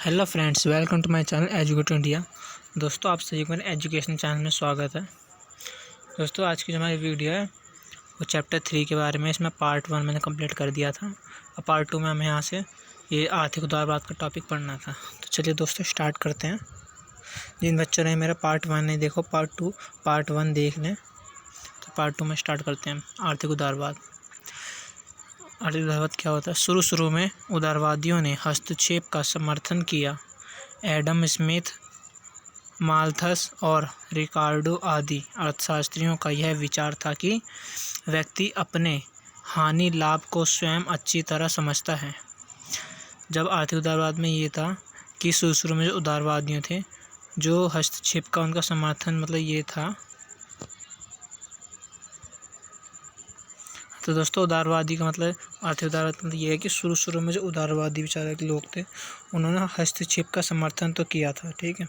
Hello friends, welcome to my channel educate India. दोस्तों, आप सभी को मेरे एजुकेशन चैनल में स्वागत है। दोस्तों, आज की जो हमारी वीडियो है वो चैप्टर 3 के बारे में। इसमें पार्ट 1 मैंने कंप्लीट कर दिया था और पार्ट 2 में हमें यहाँ से ये आर्थिक उदारवाद का टॉपिक पढ़ना था। तो चलिए दोस्तों, स्टार्ट करते हैं। जिन बच्चों ने मेरा पार्ट 1 नहीं देखो, पार्ट 1 देख लें। तो पार्ट 2 में स्टार्ट करते हैं। आर्थिक उदारवाद क्या होता है? शुरू में उदारवादियों ने हस्तक्षेप का समर्थन किया। एडम स्मिथ, माल्थस और रिकार्डो आदि अर्थशास्त्रियों का यह विचार था कि व्यक्ति अपने हानि लाभ को स्वयं अच्छी तरह समझता है। जब आर्थिक उदारवाद में ये था कि शुरू में जो उदारवादियों थे, जो हस्तक्षेप का उनका समर्थन ये था। तो दोस्तों, उदारवादी का मतलब, आर्थिक उदारवाद का मतलब ये है कि शुरू में जो उदारवादी विचार के लोग थे, उन्होंने हस्तक्षेप का समर्थन तो किया था, ठीक है,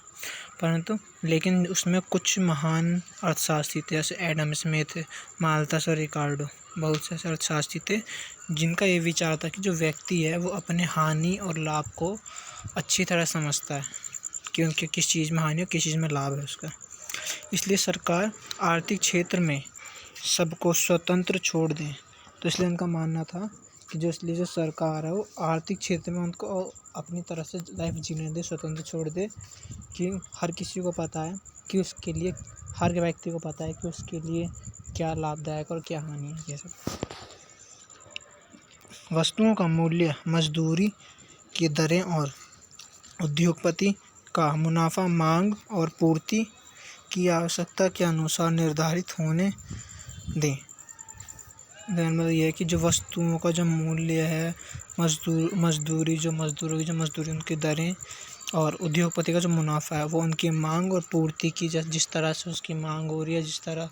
परंतु लेकिन उसमें कुछ महान अर्थशास्त्री थे, जैसे एडम स्मिथ, माल्थस और रिकार्डो। बहुत से ऐसे अर्थशास्त्री थे जिनका ये विचार था कि जो व्यक्ति है वो अपने हानि और लाभ को अच्छी तरह समझता है कि उनके किस चीज़ में हानि और किस चीज़ में लाभ है उसका। इसलिए सरकार आर्थिक क्षेत्र में सबको स्वतंत्र छोड़ दें। तो इसलिए उनका मानना था कि जो सरकार है वो आर्थिक क्षेत्र में उनको अपनी तरह से लाइफ जीने दे, स्वतंत्र छोड़ दे, कि हर किसी को पता है कि उसके लिए, हर व्यक्ति को पता है कि उसके लिए क्या लाभदायक और क्या हानि है। ये सब वस्तुओं का मूल्य, मजदूरी की दरें और उद्योगपति का मुनाफा मांग और पूर्ति की आवश्यकता के अनुसार निर्धारित होने दें। मतलब ये है कि जो वस्तुओं का जो मूल्य है, मजदूरी, उनकी दरें और उद्योगपति का जो मुनाफा है, वो उनकी मांग और पूर्ति की, जिस तरह से उसकी मांग हो रही है, जिस तरह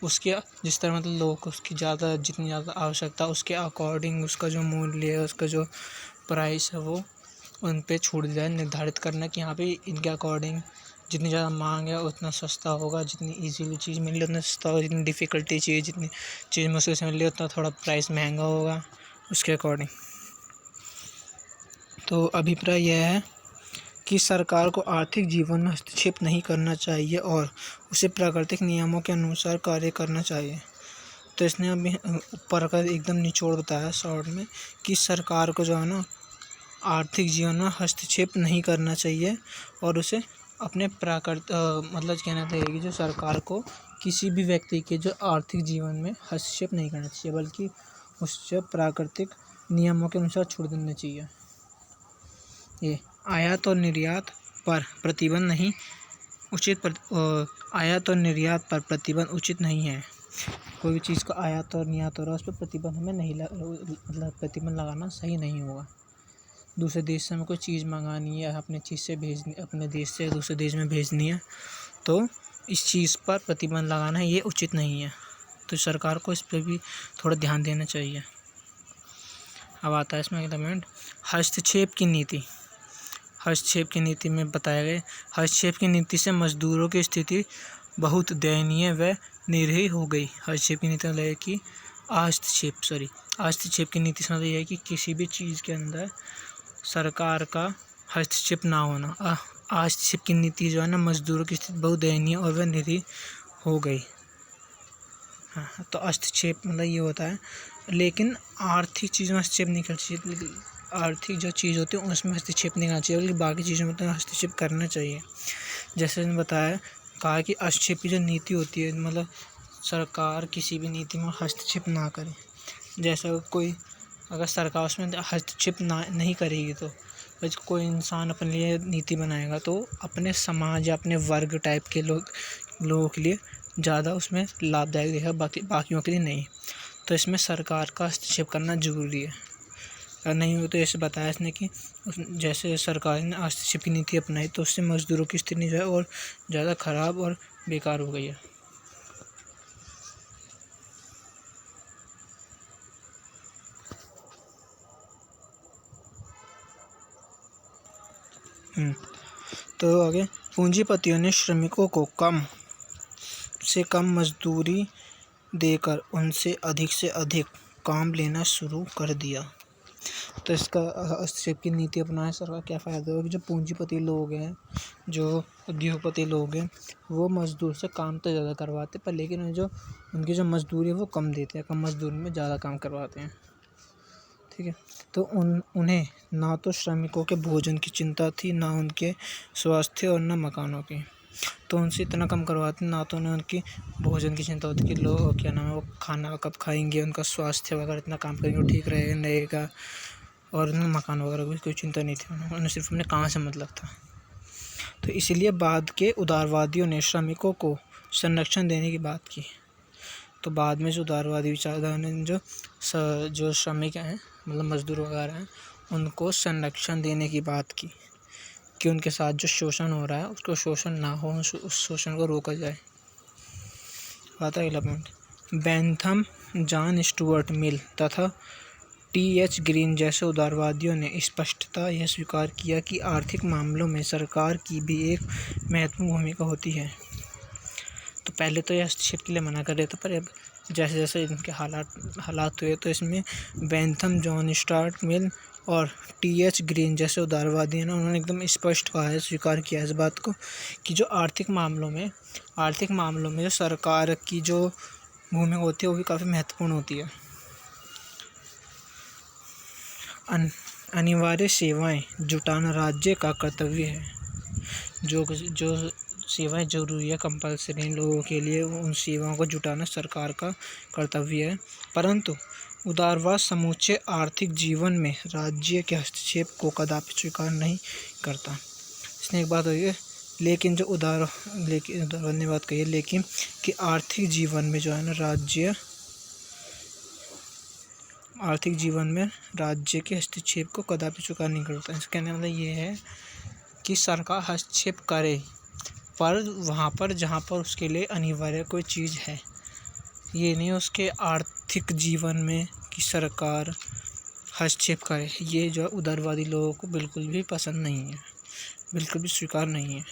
मतलब लोगों को उसकी जितनी ज़्यादा आवश्यकता, उसके अकॉर्डिंग उसका जो मूल्य है, उसका जो प्राइस है, वो उन पे छूट दिया है। निर्धारित करना कि यहाँ पे इनके अकॉर्डिंग जितनी ज़्यादा मांग है उतना सस्ता होगा, जितनी इजीली चीज़ मिल रही है उतना सस्ता होगा, जितनी डिफ़िकल्टी चाहिए, जितनी चीज़ मुश्किल से मिल रही है उतना थोड़ा प्राइस महंगा होगा, उसके अकॉर्डिंग। तो अभिप्राय यह है कि सरकार को आर्थिक जीवन में हस्तक्षेप नहीं करना चाहिए और उसे प्राकृतिक नियमों के अनुसार कार्य करना चाहिए। तो इसने अभी ऊपर का एकदम निचोड़ बताया शॉर्ट में कि सरकार को जो है ना, आर्थिक जीवन में हस्तक्षेप नहीं करना चाहिए और उसे अपने मतलब कहना चाहिए कि जो सरकार को किसी भी व्यक्ति के जो आर्थिक जीवन में हस्तक्षेप नहीं करना चाहिए, बल्कि उससे प्राकृतिक नियमों के अनुसार छोड़ देना चाहिए। ये आयात और निर्यात पर प्रतिबंध नहीं आयात और निर्यात पर प्रतिबंध उचित नहीं है। कोई भी चीज़ का आयात और निर्यात हो रहा है, उस पर प्रतिबंध हमें नहीं प्रतिबंध लगाना सही नहीं होगा। दूसरे देश से हमें कोई चीज़ मंगानी है, अपने देश से दूसरे देश में भेजनी है, तो इस चीज़ पर प्रतिबंध लगाना ये उचित नहीं है। तो सरकार को इस पर भी थोड़ा ध्यान देना चाहिए। अब आता है इसमें अगला पॉइंट, हस्तक्षेप की नीति। हस्तक्षेप की नीति में बताया गया, हस्तक्षेप की नीति से मजदूरों की स्थिति बहुत दयनीय व निरीह हो गई। हस्तक्षेप की नीति मतलब है कि हस्तक्षेप की नीति से मतलब यह है कि किसी भी चीज़ के अंदर सरकार का हस्तक्षेप ना होना। हस्तक्षेप की नीति जो है ना, मजदूरों की स्थिति बहुत दयनीय और वह निरीह हो गई। हाँ, तो हस्तक्षेप मतलब ये होता है, लेकिन आर्थिक चीज़ों में हस्तक्षेप नहीं करना चाहिए। आर्थिक जो चीज़ होती है उसमें हस्तक्षेप नहीं करना चाहिए, बल्कि बाकी चीज़ों में तो हस्तक्षेप करना चाहिए। जैसे मैंने कहा कि हस्तक्षेप की जो नीति होती है, मतलब सरकार किसी भी नीति में हस्तक्षेप ना करे। जैसा अगर सरकार उसमें हस्तक्षेप नहीं करेगी, तो कोई इंसान अपने लिए नीति बनाएगा तो अपने समाज या अपने वर्ग टाइप के लोगों के लिए ज़्यादा उसमें लाभदायक रहेगा, बाकियों के लिए नहीं। तो इसमें सरकार का हस्तक्षेप करना ज़रूरी है। अगर नहीं हो तो ऐसे बताया इसने कि जैसे सरकार ने हस्तक्षेप की नीति अपनाई तो उससे मजदूरों की स्थिति जो है और ज़्यादा ख़राब और बेकार हो गई है। तो आगे, पूंजीपतियों ने श्रमिकों को कम से कम मजदूरी देकर उनसे अधिक काम लेना शुरू कर दिया। तो इसका हस्तक्षेप की नीति अपनाए सरकार, क्या फ़ायदा होगा कि जो पूंजीपति लोग हैं, जो उद्योगपति लोग हैं, वो मज़दूर से काम तो ज़्यादा करवाते पर लेकिन जो उनकी जो मज़दूरी है वो कम देते हैं, कम मज़दूरी में ज़्यादा काम करवाते हैं। ठीक है, तो उन्हें ना तो श्रमिकों के भोजन की चिंता थी, ना उनके स्वास्थ्य और ना मकानों की। तो उनसे इतना कम करवाते, ना तो उन्हें उनकी भोजन की चिंता होती कि लोग क्या नाम है वो खाना कब खाएंगे, उनका स्वास्थ्य वगैरह इतना काम करेंगे वो ठीक रहेगा, और उन्हें मकान वगैरह की कोई चिंता नहीं थी, उन्हें सिर्फ अपने काम से मतलब था। तो इसीलिए बाद के उदारवादियों ने श्रमिकों को संरक्षण देने की बात की। तो बाद में जो उदारवादी विचारधारा ने जो श्रमिक हैं, मतलब मजदूर वगैरह हैं, उनको संरक्षण देने की बात की कि उनके साथ जो शोषण हो रहा है उसको शोषण ना हो, उस शोषण को रोका जाए। आता है अगला point. Bentham, John Stuart Mill तथा टी.एच. ग्रीन जैसे उदारवादियों ने स्पष्टतः यह स्वीकार किया कि आर्थिक मामलों में सरकार की भी एक महत्वपूर्ण भूमिका होती है। तो पहले तो यह हस्तक्षेप के लिए मना कर रहे थे, पर अब जैसे जैसे इनके हालात हुए तो इसमें बेंथम, जॉन स्टुअर्ट मिल और टी.एच. ग्रीन जैसे उदारवादी हैं ना, उन्होंने एकदम स्पष्ट कहा है, स्वीकार किया है इस बात को कि जो आर्थिक मामलों में जो सरकार की जो भूमिका होती है वो भी काफ़ी महत्वपूर्ण होती है। अनिवार्य सेवाएं जुटाना राज्य का कर्तव्य है। जो सेवाएं जरूरी है, कंपल्सरी लोगों के लिए, उन सेवाओं को जुटाना सरकार का कर्तव्य है। परंतु उदारवाद समूचे आर्थिक जीवन में राज्य के हस्तक्षेप को कदापि स्वीकार नहीं करता। इसने एक बात हुई है, लेकिन जो उदारवाद ने बात कही है, लेकिन कि आर्थिक जीवन में जो है ना राज्य के हस्तक्षेप को कदापि स्वीकार नहीं करता। इसका कहने मतलब ये है कि सरकार हस्तक्षेप करे, पर वहाँ पर जहाँ पर उसके लिए अनिवार्य कोई चीज़ है, ये नहीं उसके आर्थिक जीवन में कि सरकार हस्तक्षेप करे। ये जो उदारवादी लोगों को बिल्कुल भी पसंद नहीं है, बिल्कुल भी स्वीकार नहीं है।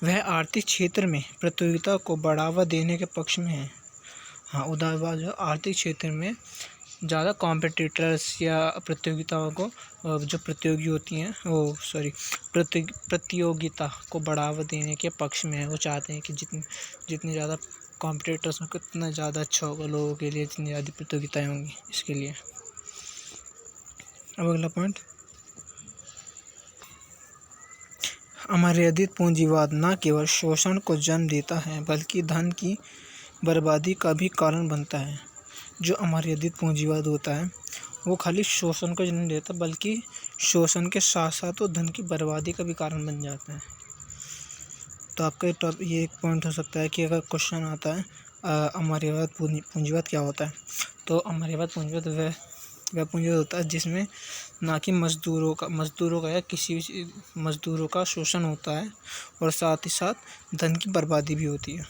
वह आर्थिक क्षेत्र में प्रतियोगिता को बढ़ावा देने के पक्ष में है। हाँ, उदारवाद जो आर्थिक क्षेत्र में ज़्यादा कॉम्पिटिटर्स या प्रतियोगिताओं को, जो प्रतियोगी होती हैं प्रतियोगिता को बढ़ावा देने के पक्ष में है। वो चाहते हैं कि जितनी ज़्यादा कॉम्पिटिटर्स होंगे उतना ज़्यादा अच्छा होगा लोगों के लिए, जितनी ज़्यादा प्रतियोगिताएं होंगी इसके लिए। अब अगला पॉइंट, अमर्यादित पूंजीवाद न केवल शोषण को जन्म देता है बल्कि धन की बर्बादी का भी कारण बनता है। जो अमर्यादित पूंजीवाद होता है वो खाली शोषण को जन्म देता बल्कि शोषण के साथ साथ वो धन की बर्बादी का भी कारण बन जाता है। तो आपका ये एक पॉइंट हो सकता है कि अगर क्वेश्चन आता है अमर्यादित पूंजीवाद क्या होता है, तो अमर्यादित पूंजीवाद वह पूंजीवाद होता है जिसमें ना कि मजदूरों का या किसी भी मजदूरों का शोषण होता है और साथ ही साथ धन की बर्बादी भी होती है।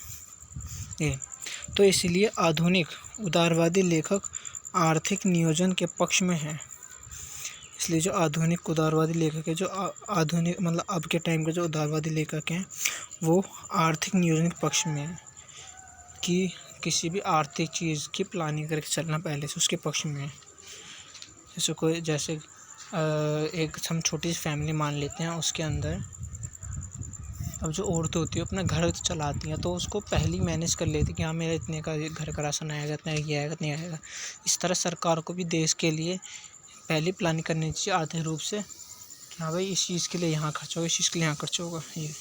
ये तो इसलिए आधुनिक उदारवादी लेखक आर्थिक नियोजन के पक्ष में हैं। इसलिए जो आधुनिक उदारवादी लेखक है, जो आधुनिक मतलब अब के टाइम के जो उदारवादी लेखक हैं, वो आर्थिक नियोजन के पक्ष में है कि किसी भी आर्थिक चीज़ की प्लानिंग करके चलना पहले से उसके पक्ष में है। जैसे एक हम छोटी सी फैमिली मान लेते हैं, उसके अंदर अब जो औरतें होती है अपना घर चलाती हैं, तो उसको पहले ही मैनेज कर लेती कि हाँ मेरा इतने का घर का राशन आएगा, इतना ये आएगा, इतना आएगा। इस तरह सरकार को भी देश के लिए पहले प्लानिंग करनी चाहिए आर्थिक रूप से कि हाँ भाई इस चीज़ के लिए यहाँ खर्च होगा, इस चीज़ के लिए यहाँ खर्च होगा। ये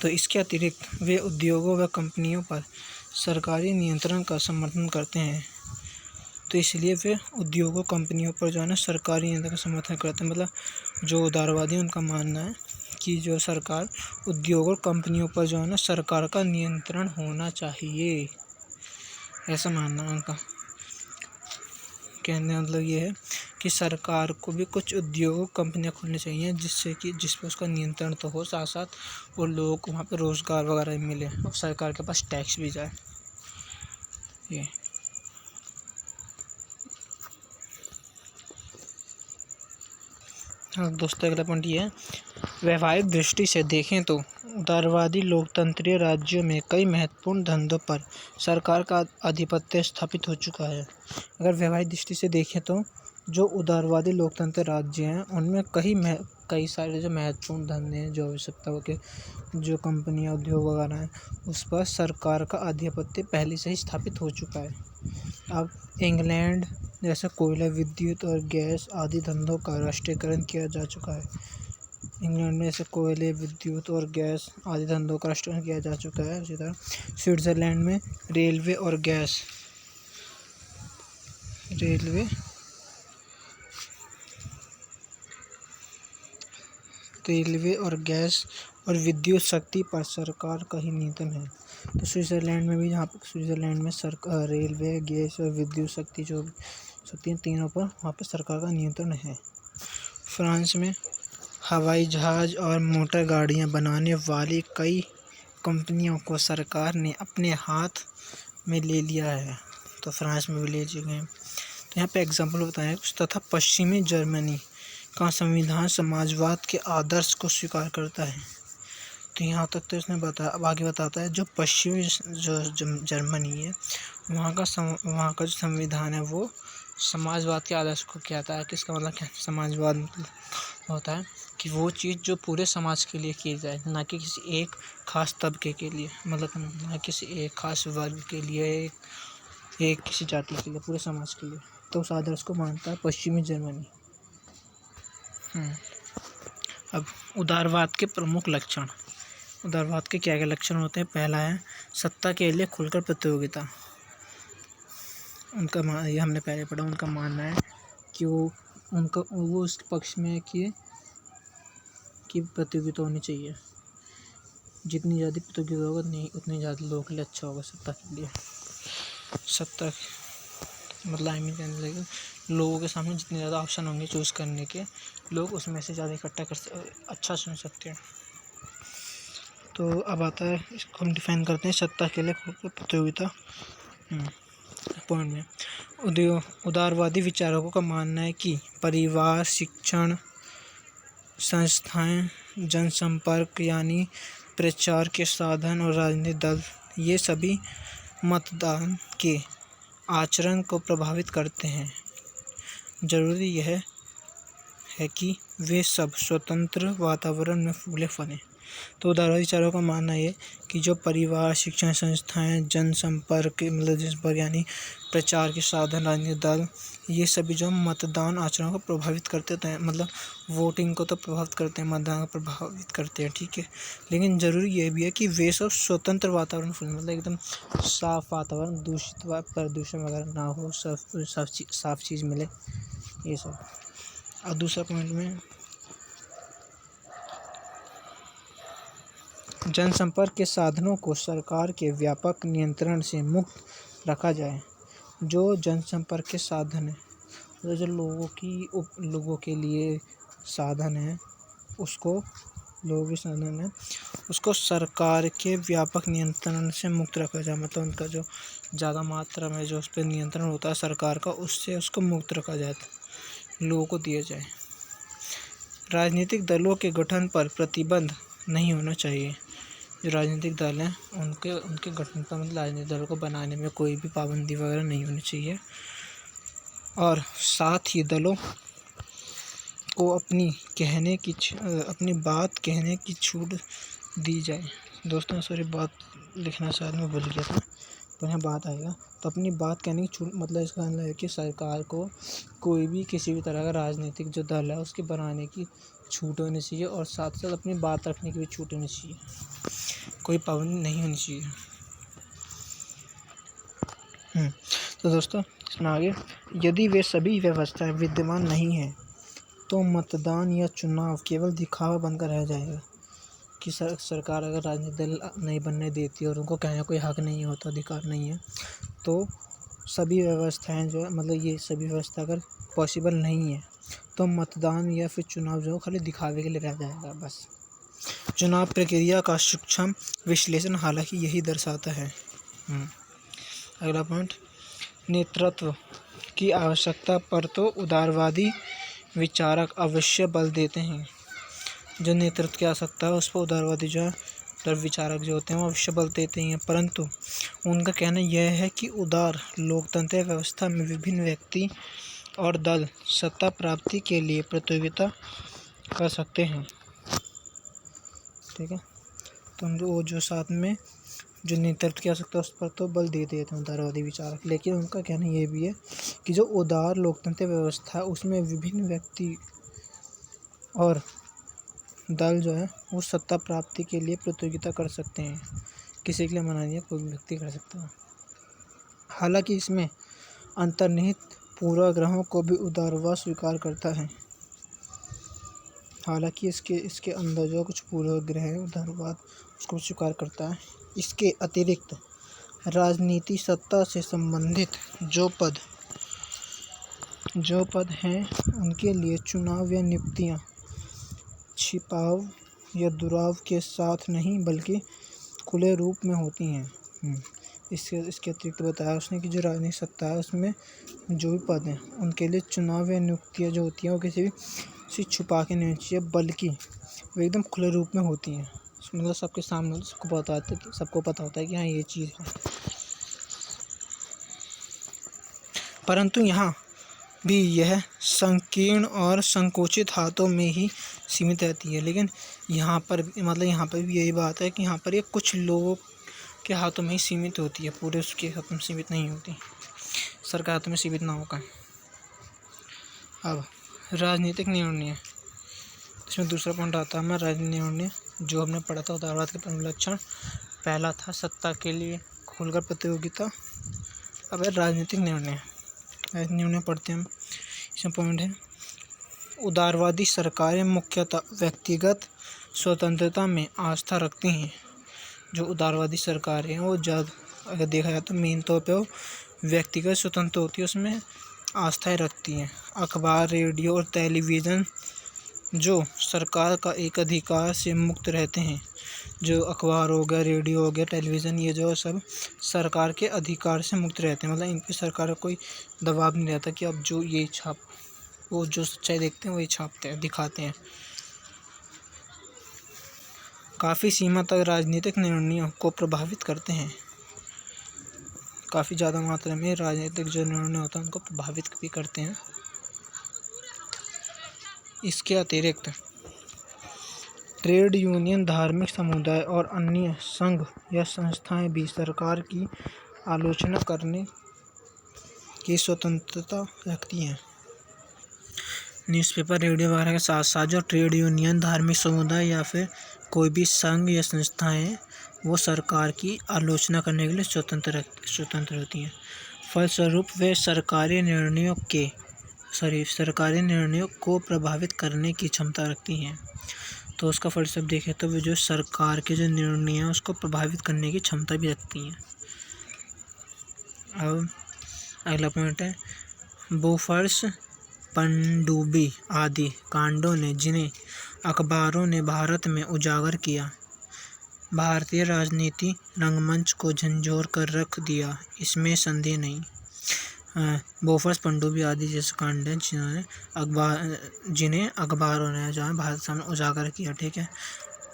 तो इसके अतिरिक्त वे उद्योगों व कंपनियों पर सरकारी नियंत्रण का समर्थन करते हैं। तो इसलिए वे उद्योगों कंपनियों पर जो है ना सरकारी नियंत्रण का समर्थन करते हैं। मतलब जो उदारवादी हैं उनका मानना है कि जो सरकार उद्योग और कंपनियों पर जो है ना सरकार का नियंत्रण होना चाहिए, ऐसा मानना है उनका। कहने का मतलब ये है कि सरकार को भी कुछ उद्योग कंपनियां खोलनी चाहिए जिस पर उसका नियंत्रण तो हो, साथ साथ और लोगों को वहाँ पर रोज़गार वगैरह मिले और सरकार के पास टैक्स भी जाए। ये हाँ दोस्तों, अगला पॉइंट ये है, वैवाहिक दृष्टि से देखें तो उदारवादी लोकतंत्रीय राज्यों में कई महत्वपूर्ण धंधों पर सरकार का आधिपत्य स्थापित हो चुका है। अगर वैवाहिक दृष्टि से देखें तो जो उदारवादी लोकतंत्र राज्य हैं उनमें कई सारे जो महत्वपूर्ण धंधे हैं, जो आवश्यकताओं के जो कंपनियां उद्योग वगैरह हैं उस पर सरकार का आधिपत्य पहले से ही स्थापित हो चुका है। अब इंग्लैंड जैसे कोयला, विद्युत और गैस आदि धंधों का राष्ट्रीयकरण किया जा चुका है। इंग्लैंड में ऐसे कोयले, विद्युत और गैस आदि धंधों का राष्ट्रीयकरण किया जा चुका है। उसी तरह स्विट्जरलैंड में रेलवे और गैस और विद्युत शक्ति पर सरकार का ही नियंत्रण है। तो स्विट्जरलैंड में भी, जहाँ पर स्विट्जरलैंड में सरकार रेलवे, गैस और विद्युत शक्ति जो शक्ति तीनों पर वहाँ पर सरकार का नियंत्रण है। फ्रांस में हवाई जहाज़ और मोटर गाड़ियाँ बनाने वाली कई कंपनियों को सरकार ने अपने हाथ में ले लिया है। तो फ्रांस में भी ले चुके हैं। तो यहाँ पे एग्जाम्पल बताएं कुछ। तथा पश्चिमी जर्मनी का संविधान समाजवाद के आदर्श को स्वीकार करता है। तो यहाँ तक तो इसने बताया। अब आगे बताता है जो पश्चिमी जो जर्मनी है वहाँ का जो संविधान है वो समाजवाद के आदर्श को कहता है। किसका मतलब क्या समाजवाद मतलब होता है कि वो चीज़ जो पूरे समाज के लिए की जाए, ना कि किसी एक खास तबके के लिए, मतलब ना किसी एक खास वर्ग के लिए, एक किसी जाति के लिए, पूरे समाज के लिए। तो उस आदर्श को मानता है पश्चिमी जर्मनी। अब उदारवाद के प्रमुख लक्षण। उदारवाद के क्या क्या लक्षण होते हैं। पहला है सत्ता के लिए खुलकर प्रतियोगिता। ये हमने पहले पढ़ा। उनका मानना है कि वो उसके पक्ष में है कि प्रतियोगिता होनी चाहिए। जितनी ज़्यादा प्रतियोगिता होगा उतनी ज़्यादा लोगों के लिए अच्छा होगा। सत्ता के लिए सत्ता मतलब कहने लगे लोगों के सामने जितने ज़्यादा ऑप्शन होंगे चूज़ करने के, लोग उसमें से ज़्यादा इकट्ठा अच्छा चुन सकते हैं। तो अब आता है, इसको हम डिफाइन करते हैं सत्ता के लिए प्रतियोगिता। पॉइंट में उदारवादी विचारकों का मानना है कि परिवार, शिक्षण संस्थाएं, जनसंपर्क यानी प्रचार के साधन और राजनीतिक दल, ये सभी मतदान के आचरण को प्रभावित करते हैं। जरूरी यह है कि वे सब स्वतंत्र वातावरण में फूले फलें। तो उदारवादी विचारों का मानना है कि जो परिवार, शिक्षण संस्थाएं, जनसंपर्क यानी प्रचार के साधन, राजनीतिक दल, ये सभी जो मतदान आचरण को प्रभावित करते हैं, मतलब वोटिंग को तो प्रभावित करते हैं, मतदान को प्रभावित करते हैं, ठीक है। लेकिन ज़रूरी ये भी है कि वे सब स्वतंत्र वातावरण मतलब एकदम साफ वातावरण, दूषित प्रदूषण वगैरह ना हो, साफ चीज़ मिले, ये सब। और दूसरा पॉइंट में जनसंपर्क के साधनों को सरकार के व्यापक नियंत्रण से मुक्त रखा जाए। जो जनसंपर्क के साधन है, तो जो लोगों के लिए साधन है, उसको सरकार के व्यापक नियंत्रण से मुक्त रखा जाए। मतलब उनका जो ज़्यादा मात्रा में जो उस पर नियंत्रण होता है सरकार का, उससे उसको मुक्त रखा जाए, लोगों को दिया जाए। राजनीतिक दलों के गठन पर प्रतिबंध नहीं होना चाहिए। जो राजनीतिक दल हैं उनके गठन पर, मतलब राजनीतिक दलों को बनाने में कोई भी पाबंदी वगैरह नहीं होनी चाहिए। और साथ ही दलों को अपनी बात कहने की छूट दी जाए। दोस्तों सॉरी, बात लिखना शायद मैं भूल गया था, तो यहाँ बात आएगा। तो अपनी बात कहने की छूट मतलब इसका मतलब है कि सरकार को कोई भी किसी भी तरह का राजनीतिक जो दल है उसके बनाने की छूट होनी चाहिए, और साथ साथ अपनी बात रखने की भी छूट होनी चाहिए, कोई पाबंदी नहीं होनी चाहिए। तो दोस्तों इसमें आगे, यदि वे सभी व्यवस्थाएं विद्यमान नहीं हैं तो मतदान या चुनाव केवल दिखावा बनकर रह जाएगा। कि सरकार अगर राजनीतिक दल नहीं बनने देती और उनको कहने कोई हक नहीं होता, अधिकार नहीं है, तो सभी व्यवस्थाएं जो है, मतलब ये सभी व्यवस्था अगर पॉसिबल नहीं है तो मतदान या फिर चुनाव जो खाली दिखावे के लिए रह जाएगा बस। चुनाव प्रक्रिया का सूक्ष्म विश्लेषण हालांकि यही दर्शाता है। अगला पॉइंट, नेतृत्व की आवश्यकता पर तो उदारवादी विचारक अवश्य बल देते हैं। जो नेतृत्व की आवश्यकता है उस पर उदारवादी जो है विचारक जो होते हैं वो अवश्य बल देते हैं, परंतु उनका कहना यह है कि उदार लोकतंत्र व्यवस्था में विभिन्न व्यक्ति और दल सत्ता प्राप्ति के लिए प्रतियोगिता कर सकते हैं। ठीक है, तो वो जो साथ में जो नेतृत्व किया सकता है उस पर तो बल दे देते हैं उदारवादी विचारक। लेकिन उनका कहना ये भी है कि जो उदार लोकतंत्र व्यवस्था है उसमें विभिन्न व्यक्ति और दल जो है वो सत्ता प्राप्ति के लिए प्रतियोगिता कर सकते हैं, किसी के लिए मना नहीं है, कोई भी व्यक्ति कर सकता है। हालांकि इसमें अंतर्निहित पूर्वाग्रहों को भी उदारवाद स्वीकार करता है। हालांकि इसके अंदर जो कुछ पूर्वाग्रह है उदारवाद उसको स्वीकार करता है। इसके अतिरिक्त राजनीति सत्ता से संबंधित जो पद हैं उनके लिए चुनाव या नियुक्तियां छिपाव या दुराव के साथ नहीं बल्कि खुले रूप में होती हैं। इसके अतिरिक्त बताया उसने कि जो राजनीतिक सत्ता है उसमें जो भी पद हैं उनके लिए चुनाव या नियुक्तियां जो होती हैं वो किसी भी से छुपा के नहीं चाहिए बल्कि वो एकदम खुले रूप में होती हैं। मतलब सबके सामने सबको पता होता है कि हाँ ये चीज़ है। परंतु यहाँ भी यह संकीर्ण और संकोचित हाथों में ही सीमित रहती है। लेकिन यहाँ पर भी यही बात है कि यहाँ पर ये कुछ लोगों के हाथों में ही सीमित होती है, पूरे उसके हाथों में सीमित नहीं होती, सरकार हाथों में सीमित ना होकर। अब राजनीतिक निर्णय, इसमें दूसरा पॉइंट आता है हमारा राजनीतिक निर्णय जो हमने पढ़ा था उदारवाद के प्रमुख लक्षण। पहला था सत्ता के लिए खुलकर प्रतियोगिता। अब राजनीतिक निर्णय पढ़ते हैं हम। इसमें पॉइंट है उदारवादी सरकारें मुख्यतः व्यक्तिगत स्वतंत्रता में आस्था रखती हैं। जो उदारवादी सरकारें हैं वो ज़्यादा अगर देखा जाए तो मेन तौर पे वो व्यक्तिगत स्वतंत्रता होती है उसमें आस्थाएं रखती हैं। अखबार, रेडियो और टेलीविज़न जो सरकार का एक अधिकार से मुक्त रहते हैं। जो अखबार हो गया, रेडियो हो गया, टेलीविज़न, ये जो सब सरकार के अधिकार से मुक्त रहते हैं। मतलब इन पर सरकार का कोई दबाव नहीं रहता कि अब जो ये वो जो सच्चाई देखते हैं वही छापते हैं, दिखाते हैं। काफ़ी सीमा तक राजनीतिक निर्णयों को प्रभावित करते हैं। काफ़ी ज़्यादा मात्रा में राजनीतिक जो निर्णय होता है उनको प्रभावित भी करते हैं। इसके अतिरिक्त ट्रेड यूनियन, धार्मिक समुदाय और अन्य संघ या संस्थाएं भी सरकार की आलोचना करने की स्वतंत्रता रखती हैं। न्यूज़पेपर, रेडियो वगैरह के साथ साथ जो ट्रेड यूनियन, धार्मिक समुदाय या फिर कोई भी संघ या संस्थाएं वो सरकार की आलोचना करने के लिए स्वतंत्र होती हैं। फलस्वरूप वे सरकारी निर्णयों को प्रभावित करने की क्षमता रखती हैं। तो उसका फलस्वरूप देखें तो वे जो सरकार के जो निर्णय हैं उसको प्रभावित करने की क्षमता भी रखती हैं। अब अगला पॉइंट है बोफोर्स, पनडुब्बी आदि कांडों ने जिन्हें अखबारों ने भारत में उजागर किया, भारतीय राजनीति रंगमंच को झंझोर कर रख दिया, इसमें संदेह नहीं। बोफोर्स, पनडुब्बी आदि जैसे कांड हैं जिन्हें अखबारों ने जो है भारत सामने उजागर किया, ठीक है,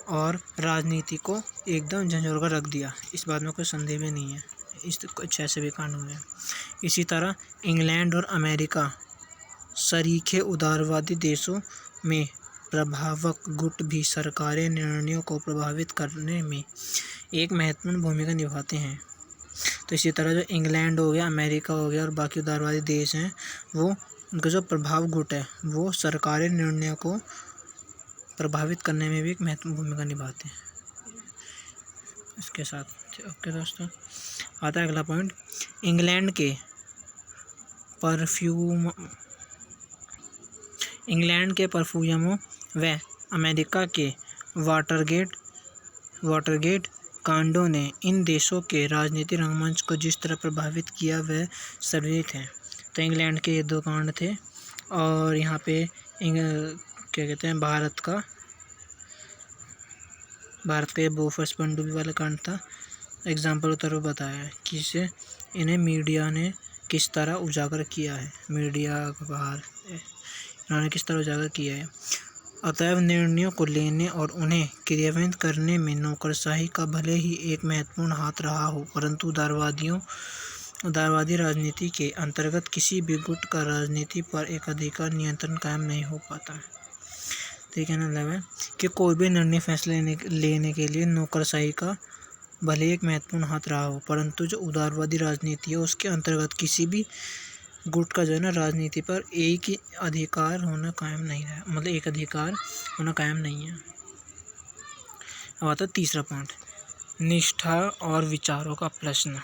और राजनीति को एकदम झंझोर कर रख दिया, इस बात में कोई संदेह भी नहीं है। इस कुछ ऐसे भी कांड हुए हैं। इसी तरह इंग्लैंड और अमेरिका सरीखे उदारवादी देशों में प्रभावक गुट भी सरकारी निर्णयों को प्रभावित करने में एक महत्वपूर्ण भूमिका निभाते हैं। तो इसी तरह जो इंग्लैंड हो गया, अमेरिका हो गया और बाकी उदारवादी देश हैं वो उनका जो प्रभाव गुट है वो सरकारी निर्णयों को प्रभावित करने में भी एक महत्वपूर्ण भूमिका निभाते हैं। इसके साथ ओके दोस्तों, आता है अगला पॉइंट इंग्लैंड के परफ्यूमों व अमेरिका के वाटरगेट कांडों ने इन देशों के राजनीतिक रंगमंच को जिस तरह प्रभावित किया वह सर्वविदित है। तो इंग्लैंड के ये दो कांड थे और यहाँ पे क्या कहते हैं भारत के बोफोर्स, पनडुब्बी वाला कांड था। एग्जाम्पल के तरह बताया है कि इसे इन्हें मीडिया ने किस तरह उजागर किया है, मीडिया अखबार इन्होंने किस तरह उजागर किया है। अतएव निर्णयों को लेने और उन्हें क्रियान्वित करने में नौकरशाही का भले ही एक महत्वपूर्ण हाथ रहा हो, परंतु उदारवादी राजनीति के अंतर्गत किसी भी गुट का राजनीति पर एकाधिकार नियंत्रण कायम नहीं हो पाता। तो ये कहना मतलब है कि कोई भी निर्णय फैसले लेने के लिए नौकरशाही का भले एक महत्वपूर्ण हाथ रहा हो, परंतु जो उदारवादी राजनीति है उसके अंतर्गत किसी भी गुट का जो है ना राजनीति पर एक ही अधिकार होना कायम नहीं है, मतलब एक अधिकार होना कायम नहीं है। अब आता है तीसरा पॉइंट, निष्ठा और विचारों का प्रश्न।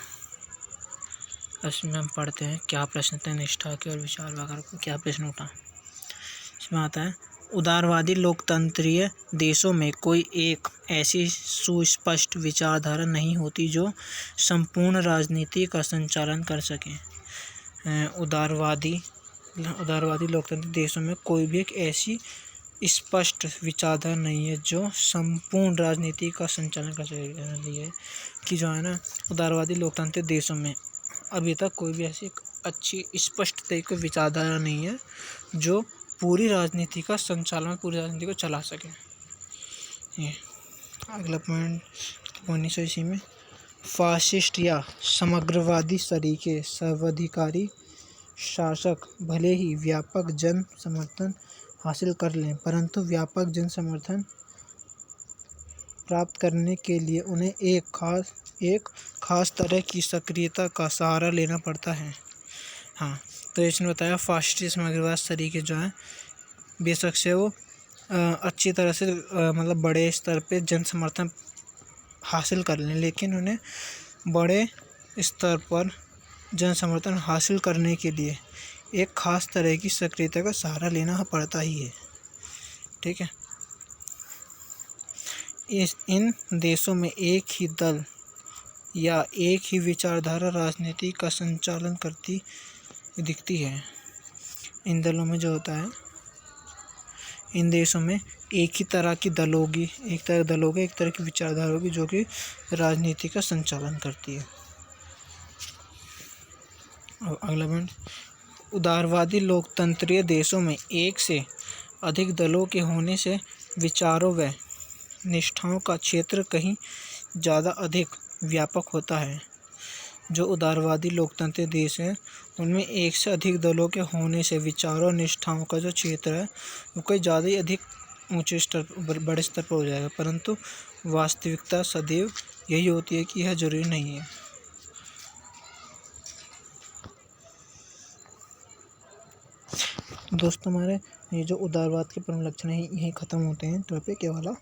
इसमें हम पढ़ते हैं क्या प्रश्न थे निष्ठा के और विचार वगैरह को क्या प्रश्न उठा। इसमें आता है उदारवादी लोकतंत्रीय देशों में कोई एक ऐसी सुस्पष्ट विचारधारा नहीं होती जो संपूर्ण राजनीति का संचालन कर सके। उदारवादी लोकतंत्री देशों में कोई भी एक ऐसी स्पष्ट विचारधारा नहीं है जो संपूर्ण राजनीति का संचालन कर सके। कि जो है ना उदारवादी लोकतंत्री देशों में अभी तक कोई भी ऐसी अच्छी स्पष्ट तरीके की विचारधारा नहीं है जो पूरी राजनीति का संचालन, पूरी राजनीति को चला सके। ये अगला पॉइंट 1980 में फासिस्ट या समग्रवादी तरीके सर्वाधिकारी शासक भले ही व्यापक जन समर्थन हासिल कर लें, परंतु व्यापक जन समर्थन प्राप्त करने के लिए उन्हें एक खास तरह की सक्रियता का सहारा लेना पड़ता है। हाँ, तो इसने बताया फासिस्ट समग्रवाद तरीके जो हैं बेशक से वो अच्छी तरह से मतलब बड़े स्तर पे जन समर्थन हासिल कर लें, लेकिन उन्हें बड़े स्तर पर जन समर्थन हासिल करने के लिए एक खास तरह की सक्रियता का सहारा लेना पड़ता ही है। ठीक है, इन देशों में एक ही दल या एक ही विचारधारा राजनीति का संचालन करती दिखती है। इन दलों में जो होता है, इन देशों में एक ही तरह की दल होगी, एक तरह की विचारधारा होगी जो कि राजनीति का संचालन करती है। और अगला पॉइंट, उदारवादी लोकतंत्रीय देशों में एक से अधिक दलों के होने से विचारों व निष्ठाओं का क्षेत्र कहीं ज़्यादा अधिक व्यापक होता है। जो उदारवादी लोकतंत्री देश हैं उनमें एक से अधिक दलों के होने से विचारों और निष्ठाओं का जो क्षेत्र है वो कहीं ज़्यादा ही अधिक ऊंचे स्तर बड़े स्तर पर हो जाएगा, परंतु वास्तविकता सदैव यही होती है कि यह जरूरी नहीं है। दोस्तों, हमारे ये जो उदारवाद के प्रमुख लक्षण हैं यही ख़त्म होते हैं टॉपिक ये वाला,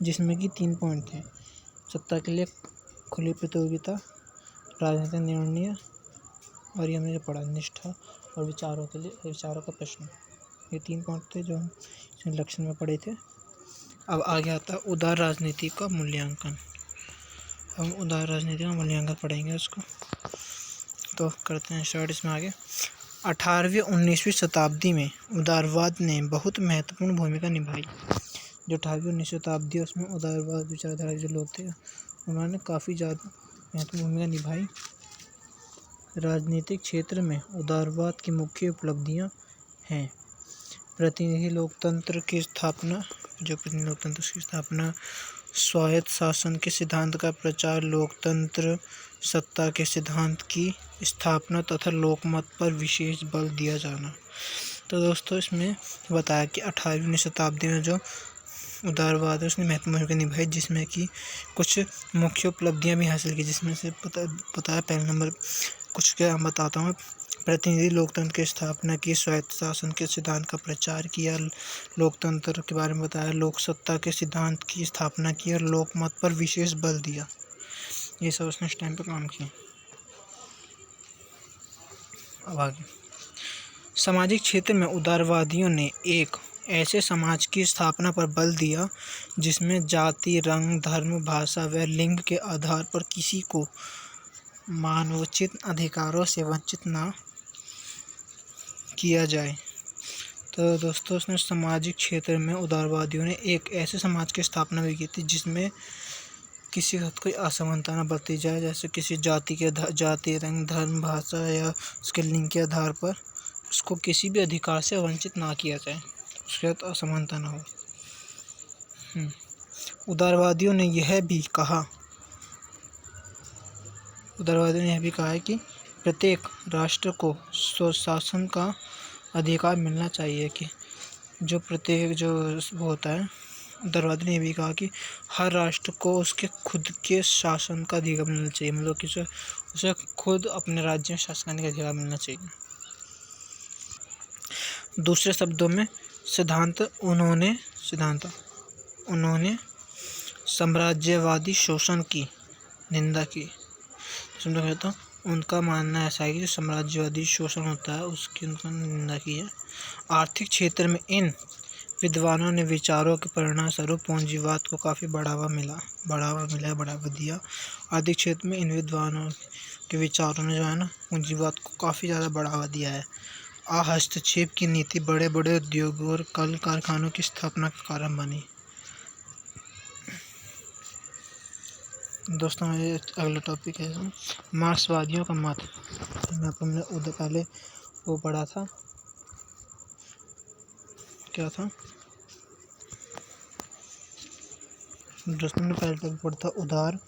जिसमें कि 3 पॉइंट थे। सत्ता के लिए खुली प्रतियोगिता, राजनीतिक निर्णय और ये हमने जो पढ़ा निष्ठा और विचारों का प्रश्न। ये 3 पॉइंट थे जो हम इसमें लक्षण में पढ़े थे। अब आगे आता है उदार राजनीति का मूल्यांकन। हम उदार राजनीति का मूल्यांकन पढ़ेंगे उसको, तो करते हैं स्टार्ट इसमें आगे। 18वीं 19वीं शताब्दी में उदारवाद ने बहुत महत्वपूर्ण भूमिका निभाई। जो 18वीं 19वीं शताब्दी है उसमें उदारवाद विचारधारा के जो लोग थे उन्होंने काफ़ी ज़्यादा महत्वपूर्ण भूमिका निभाई। राजनीतिक क्षेत्र में उदारवाद की मुख्य उपलब्धियां हैं प्रतिनिधि लोकतंत्र की स्थापना, स्वायत्त शासन के सिद्धांत का प्रचार, लोकतंत्र सत्ता के सिद्धांत की स्थापना तथा लोकमत पर विशेष बल दिया जाना। तो दोस्तों, इसमें बताया कि 18वीं शताब्दी में जो उदारवाद है उसने महत्वपूर्ण भूमिका निभाई, जिसमें कि कुछ मुख्य उपलब्धियां भी हासिल की, जिसमें से पता है पहले नंबर कुछ क्या मैं बताता हूँ। प्रतिनिधि लोकतंत्र की स्थापना की, स्वायत्त शासन के सिद्धांत का प्रचार किया, लोकतंत्र के बारे में बताया, लोक सत्ता के सिद्धांत की स्थापना की और लोकमत पर विशेष बल दिया। ये सब उसने इस टाइम पर काम किया। अब आगे सामाजिक क्षेत्र में उदारवादियों ने एक ऐसे समाज की स्थापना पर बल दिया जिसमें जाति, रंग, धर्म, भाषा व लिंग के आधार पर किसी को मानवोचित अधिकारों से वंचित ना किया जाए। तो दोस्तों, उसने सामाजिक क्षेत्र में उदारवादियों ने एक ऐसे समाज की स्थापना भी की थी जिसमें किसी के साथ कोई असमानता न बरती जाए, जैसे किसी जाति, रंग, धर्म, भाषा या उसके लिंग के आधार पर उसको किसी भी अधिकार से वंचित ना किया जाए। उसके साथ असमानता ना हो। उदारवादियों ने यह भी कहा है कि प्रत्येक राष्ट्र को स्वशासन का अधिकार मिलना चाहिए, कि जो प्रत्येक जो वो होता है, उदारवादी ने भी कहा कि हर राष्ट्र को उसके खुद के शासन का अधिकार मिलना चाहिए, मतलब कि उसे खुद अपने राज्य में शासन करने का अधिकार मिलना चाहिए। दूसरे शब्दों में उन्होंने साम्राज्यवादी शोषण की निंदा की। समझो कहता हूँ, उनका मानना ऐसा है कि जो साम्राज्यवादी शोषण होता है उसकी उन्होंने निंदा की है। आर्थिक क्षेत्र में इन विद्वानों ने विचारों के परिणाम स्वरूप पूंजीवाद को काफ़ी बढ़ावा दिया। आर्थिक क्षेत्र में इन विद्वानों के विचारों ने जो है ना पूंजीवाद को काफ़ी ज़्यादा बढ़ावा दिया है। हस्तक्षेप की नीति बड़े बड़े उद्योगों और कल कारखानों की स्थापना का कारण बनी। दोस्तों, ये अगला टॉपिक है मार्क्सवादियों का मत। हमने उधर पहले वो पढ़ा था, क्या था दोस्तों, हमने पहले टॉपिक पढ़ा था उदार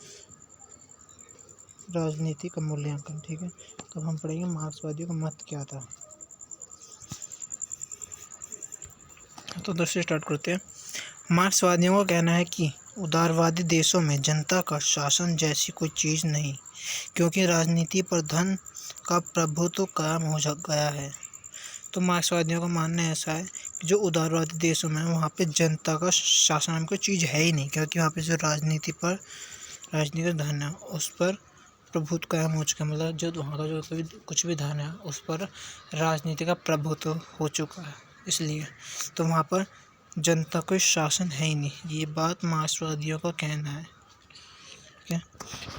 राजनीति का मूल्यांकन। ठीक है, तो हम पढ़ेंगे मार्क्सवादियों का मत क्या था। तो दोस्तों स्टार्ट करते हैं। मार्क्सवादियों का कहना है कि उदारवादी देशों में जनता का शासन जैसी कोई चीज़ नहीं, क्योंकि राजनीति पर धन का प्रभुत्व कायम हो गया है। तो मार्क्सवादियों का मानना ऐसा है कि जो उदारवादी देशों में वहाँ पे जनता का शासन नाम कोई चीज़ है ही नहीं, क्योंकि वहाँ पे जो राजनीति धन है उस पर प्रभुत्व कायम हो चुका है। मतलब जो वहाँ का जो कुछ भी धन है उस पर राजनीति का प्रभुत्व हो चुका है, इसलिए तो वहाँ पर जनता कोई शासन है ही नहीं। ये बात मार्क्सवादियों का कहना है। ठीक है,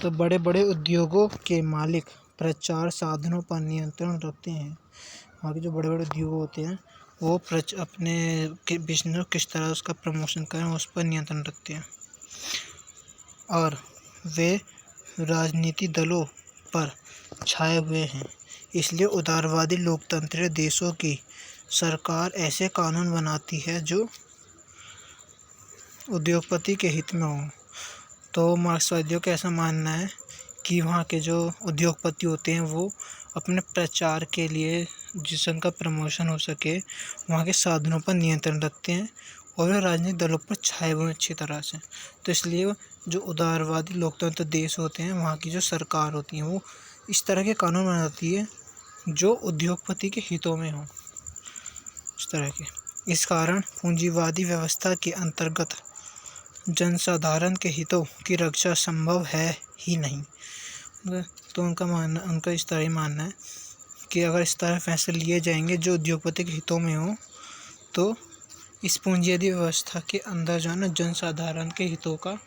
तो बड़े बड़े उद्योगों के मालिक प्रचार साधनों पर नियंत्रण रखते हैं। वहाँ के जो बड़े बड़े उद्योग होते हैं वो अपने बिजनेस किस तरह उसका प्रमोशन करें उस पर नियंत्रण रखते हैं, और वे राजनीति दलों पर छाए हुए हैं। इसलिए उदारवादी लोकतंत्र देशों की सरकार ऐसे कानून बनाती है जो उद्योगपति के हित में हो। तो मार्क्सवादियों का ऐसा मानना है कि वहाँ के जो उद्योगपति होते हैं वो अपने प्रचार के लिए जिसका प्रमोशन हो सके वहाँ के साधनों पर नियंत्रण रखते हैं, और वे राजनीतिक दलों पर छाए हुए हैं अच्छी तरह से। तो इसलिए जो उदारवादी लोकतंत्र देश होते हैं वहाँ की जो सरकार होती है वो इस तरह के कानून बनाती है जो उद्योगपति के हितों में हो, इस तरह के। इस कारण पूंजीवादी व्यवस्था के अंतर्गत जनसाधारण के हितों की रक्षा संभव है ही नहीं। तो उनका इस तरह ही मानना है कि अगर इस तरह फैसले लिए जाएंगे जो उद्योगपति के हितों में हो तो इस पूंजीवादी व्यवस्था के अंदर जो है ना जनसाधारण के हितों का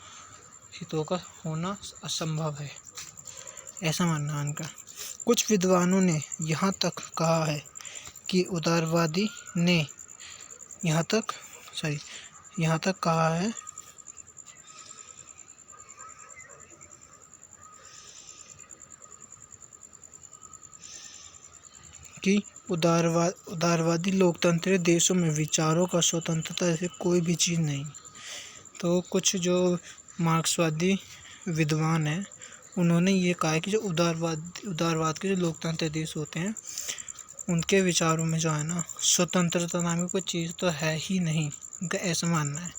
होना असंभव है, ऐसा मानना है उनका। कुछ विद्वानों ने यहाँ तक कहा है कि उदारवादी ने यहाँ तक कहा है कि उदारवादी लोकतंत्र देशों में विचारों का स्वतंत्रता जैसे कोई भी चीज़ नहीं। तो कुछ जो मार्क्सवादी विद्वान हैं उन्होंने ये कहा है कि जो उदारवाद के जो लोकतंत्र देश होते हैं उनके विचारों में जो है ना स्वतंत्रता नाम की कोई चीज़ तो है ही नहीं, उनका ऐसा मानना है।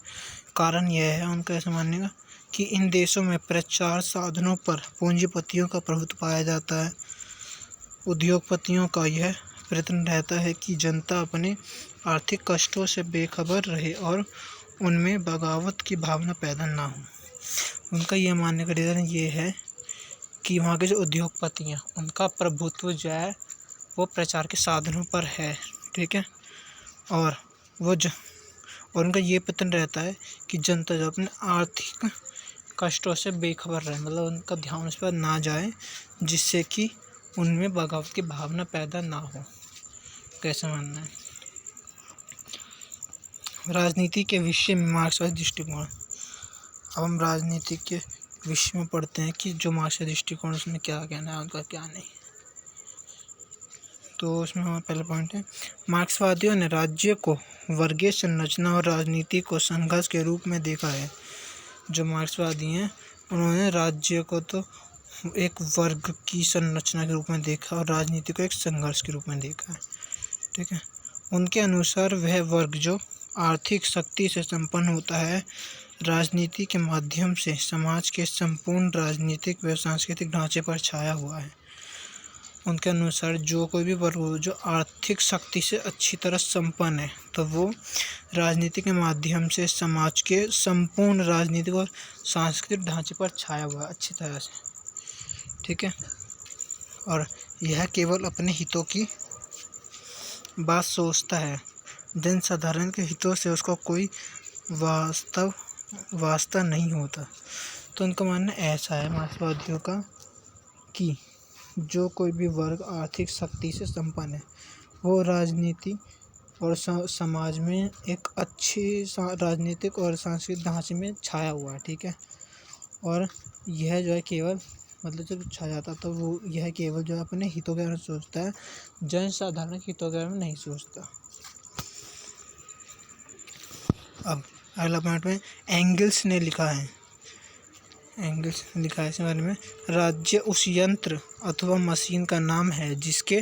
कारण यह है उनका ऐसा मानने का कि इन देशों में प्रचार साधनों पर पूंजीपतियों का प्रभुत्व पाया जाता है। उद्योगपतियों का यह प्रयत्न रहता है कि जनता अपने आर्थिक कष्टों से बेखबर रहे और उनमें बगावत की भावना पैदा ना हो। उनका यह मानने का रीज़न ये है कि वहाँ के जो उद्योगपति हैं उनका प्रभुत्व जो है वो प्रचार के साधनों पर है। ठीक है, और उनका ये प्रयत्न रहता है कि जनता जो अपने आर्थिक कष्टों से बेखबर रहे, मतलब उनका ध्यान उस पर ना जाए जिससे कि उनमें बगावत की भावना पैदा ना हो। कैसा मानना है। राजनीति के विषय में मार्क्सवादी दृष्टिकोण। अब हम राजनीति के विषय में पढ़ते हैं कि जो मार्क्सवादी दृष्टिकोण उसमें क्या कहना है उनका क्या नहीं। तो उसमें हमारा पहला पॉइंट है, मार्क्सवादियों ने राज्य को वर्गीय संरचना और राजनीति को संघर्ष के रूप में देखा है। जो मार्क्सवादी हैं उन्होंने राज्य को तो एक वर्ग की संरचना के रूप में देखा और राजनीति को एक संघर्ष के रूप में देखा है। ठीक है, उनके अनुसार वह वर्ग जो आर्थिक शक्ति से संपन्न होता है राजनीति के माध्यम से समाज के संपूर्ण राजनीतिक व सांस्कृतिक ढांचे पर छाया हुआ है। उनके अनुसार जो कोई भी वर्ग हो जो आर्थिक शक्ति से अच्छी तरह संपन्न है तो वो राजनीति के माध्यम से समाज के संपूर्ण राजनीतिक और सांस्कृतिक ढांचे पर छाया हुआ है अच्छी तरह से। ठीक है, और यह केवल अपने हितों की बात सोचता है, जनसाधारण के हितों से उसको कोई वास्ता नहीं होता। तो उनका मानना ऐसा है मार्क्सवादियों का कि जो कोई भी वर्ग आर्थिक शक्ति से संपन्न है वो राजनीति और समाज में एक अच्छी राजनीतिक और सांस्कृतिक ढांचे में छाया हुआ है। ठीक है, और यह जो है केवल मतलब जब छा जाता तो वो यह केवल जो है अपने हितों के बारे में सोचता है, जनसाधारण के हितों के बारे में नहीं सोचता। अब अगला पॉइंट में एंगल्स ने लिखा है इसके बारे में, राज्य उस यंत्र अथवा मशीन का नाम है जिसके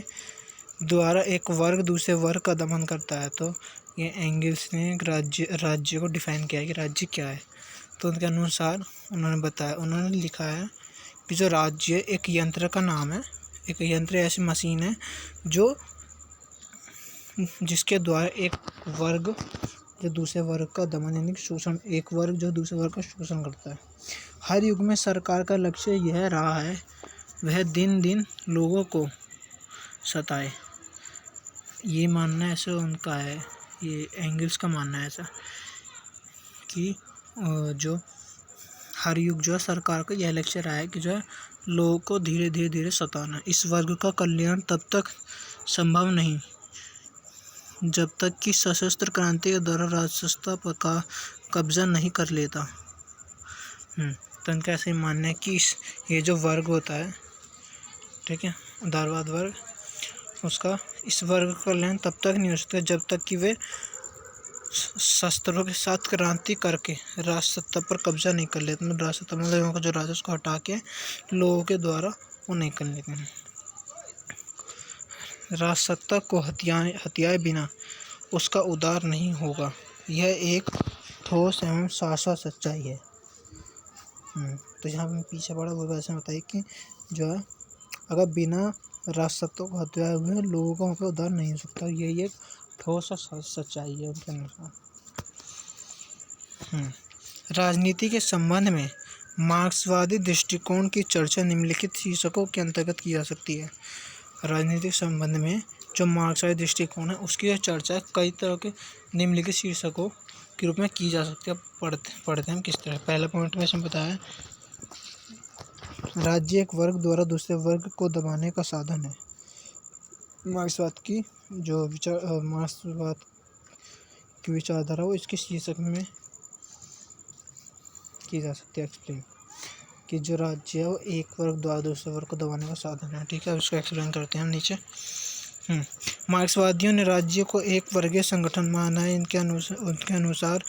द्वारा एक वर्ग दूसरे वर्ग का दमन करता है। तो ये एंगल्स ने राज्य को डिफाइन किया है कि राज्य क्या है। तो उनके अनुसार उन्होंने लिखा है कि जो राज्य एक यंत्र का नाम है, एक यंत्र ऐसी मशीन है जो जिसके द्वारा एक वर्ग जो दूसरे वर्ग का दमन यानी शोषण, एक वर्ग जो दूसरे वर्ग का शोषण करता है। हर युग में सरकार का लक्ष्य यह रहा है वह दिन दिन लोगों को सताए। ये मानना ऐसा उनका है, ये एंगल्स का मानना है ऐसा कि जो हर युग जो है सरकार का यह लक्ष्य रहा है कि जो है लोगों को धीरे धीरे सताना। इस वर्ग का कल्याण तब तक संभव नहीं जब तक कि सशस्त्र क्रांति के द्वारा राजसत्ता का कब्जा नहीं कर लेता। तो इनका ऐसे मानना है कि ये जो वर्ग होता है, ठीक है, उदारवाद वर्ग, उसका इस वर्ग का कल्याण तब तक नहीं हो सकता जब तक कि वे शस्त्रों के साथ क्रांति करके राजसत्ता पर कब्जा नहीं कर लेते। मतलब राजसत्ता मतलब लोगों का जो राजा उसको हटा के लोगों के द्वारा वो नहीं कर लेते हैं। राजसत्ता को हथियाए बिना उसका उद्धार नहीं होगा, यह एक ठोस एवं शाश्वत सच्चाई है। तो यहाँ पे पीछे पड़ा वो वैसे बताइए कि जो है अगर बिना राजसत्ता को हथियाए हुए लोगों का वहाँ पर उद्धार नहीं हो सकता, यही एक ठोस सच्चाई है उनके अनुसार। राजनीति के संबंध में मार्क्सवादी दृष्टिकोण की चर्चा निम्नलिखित शीर्षकों के अंतर्गत की जा सकती है। राजनीतिक संबंध में जो मार्क्सवादी दृष्टिकोण है उसकी चर्चा कई तरह के निम्नलिखित शीर्षकों के रूप में की जा सकती है। पढ़ते हैं किस तरह। पहला पॉइंट में इसमें बताया है राज्य एक वर्ग द्वारा दूसरे वर्ग को दबाने का साधन है। मार्क्सवाद की विचारधारा वो इसके शीर्षक में की जा सकती है एक्सप्लेन कि जो राज्य है वो एक वर्ग द्वारा दूसरे वर्ग को दबाने का साधन है। ठीक है, उसको एक्सप्लेन करते हैं हम नीचे। मार्क्सवादियों ने राज्य को एक वर्गीय संगठन माना है। उनके अनुसार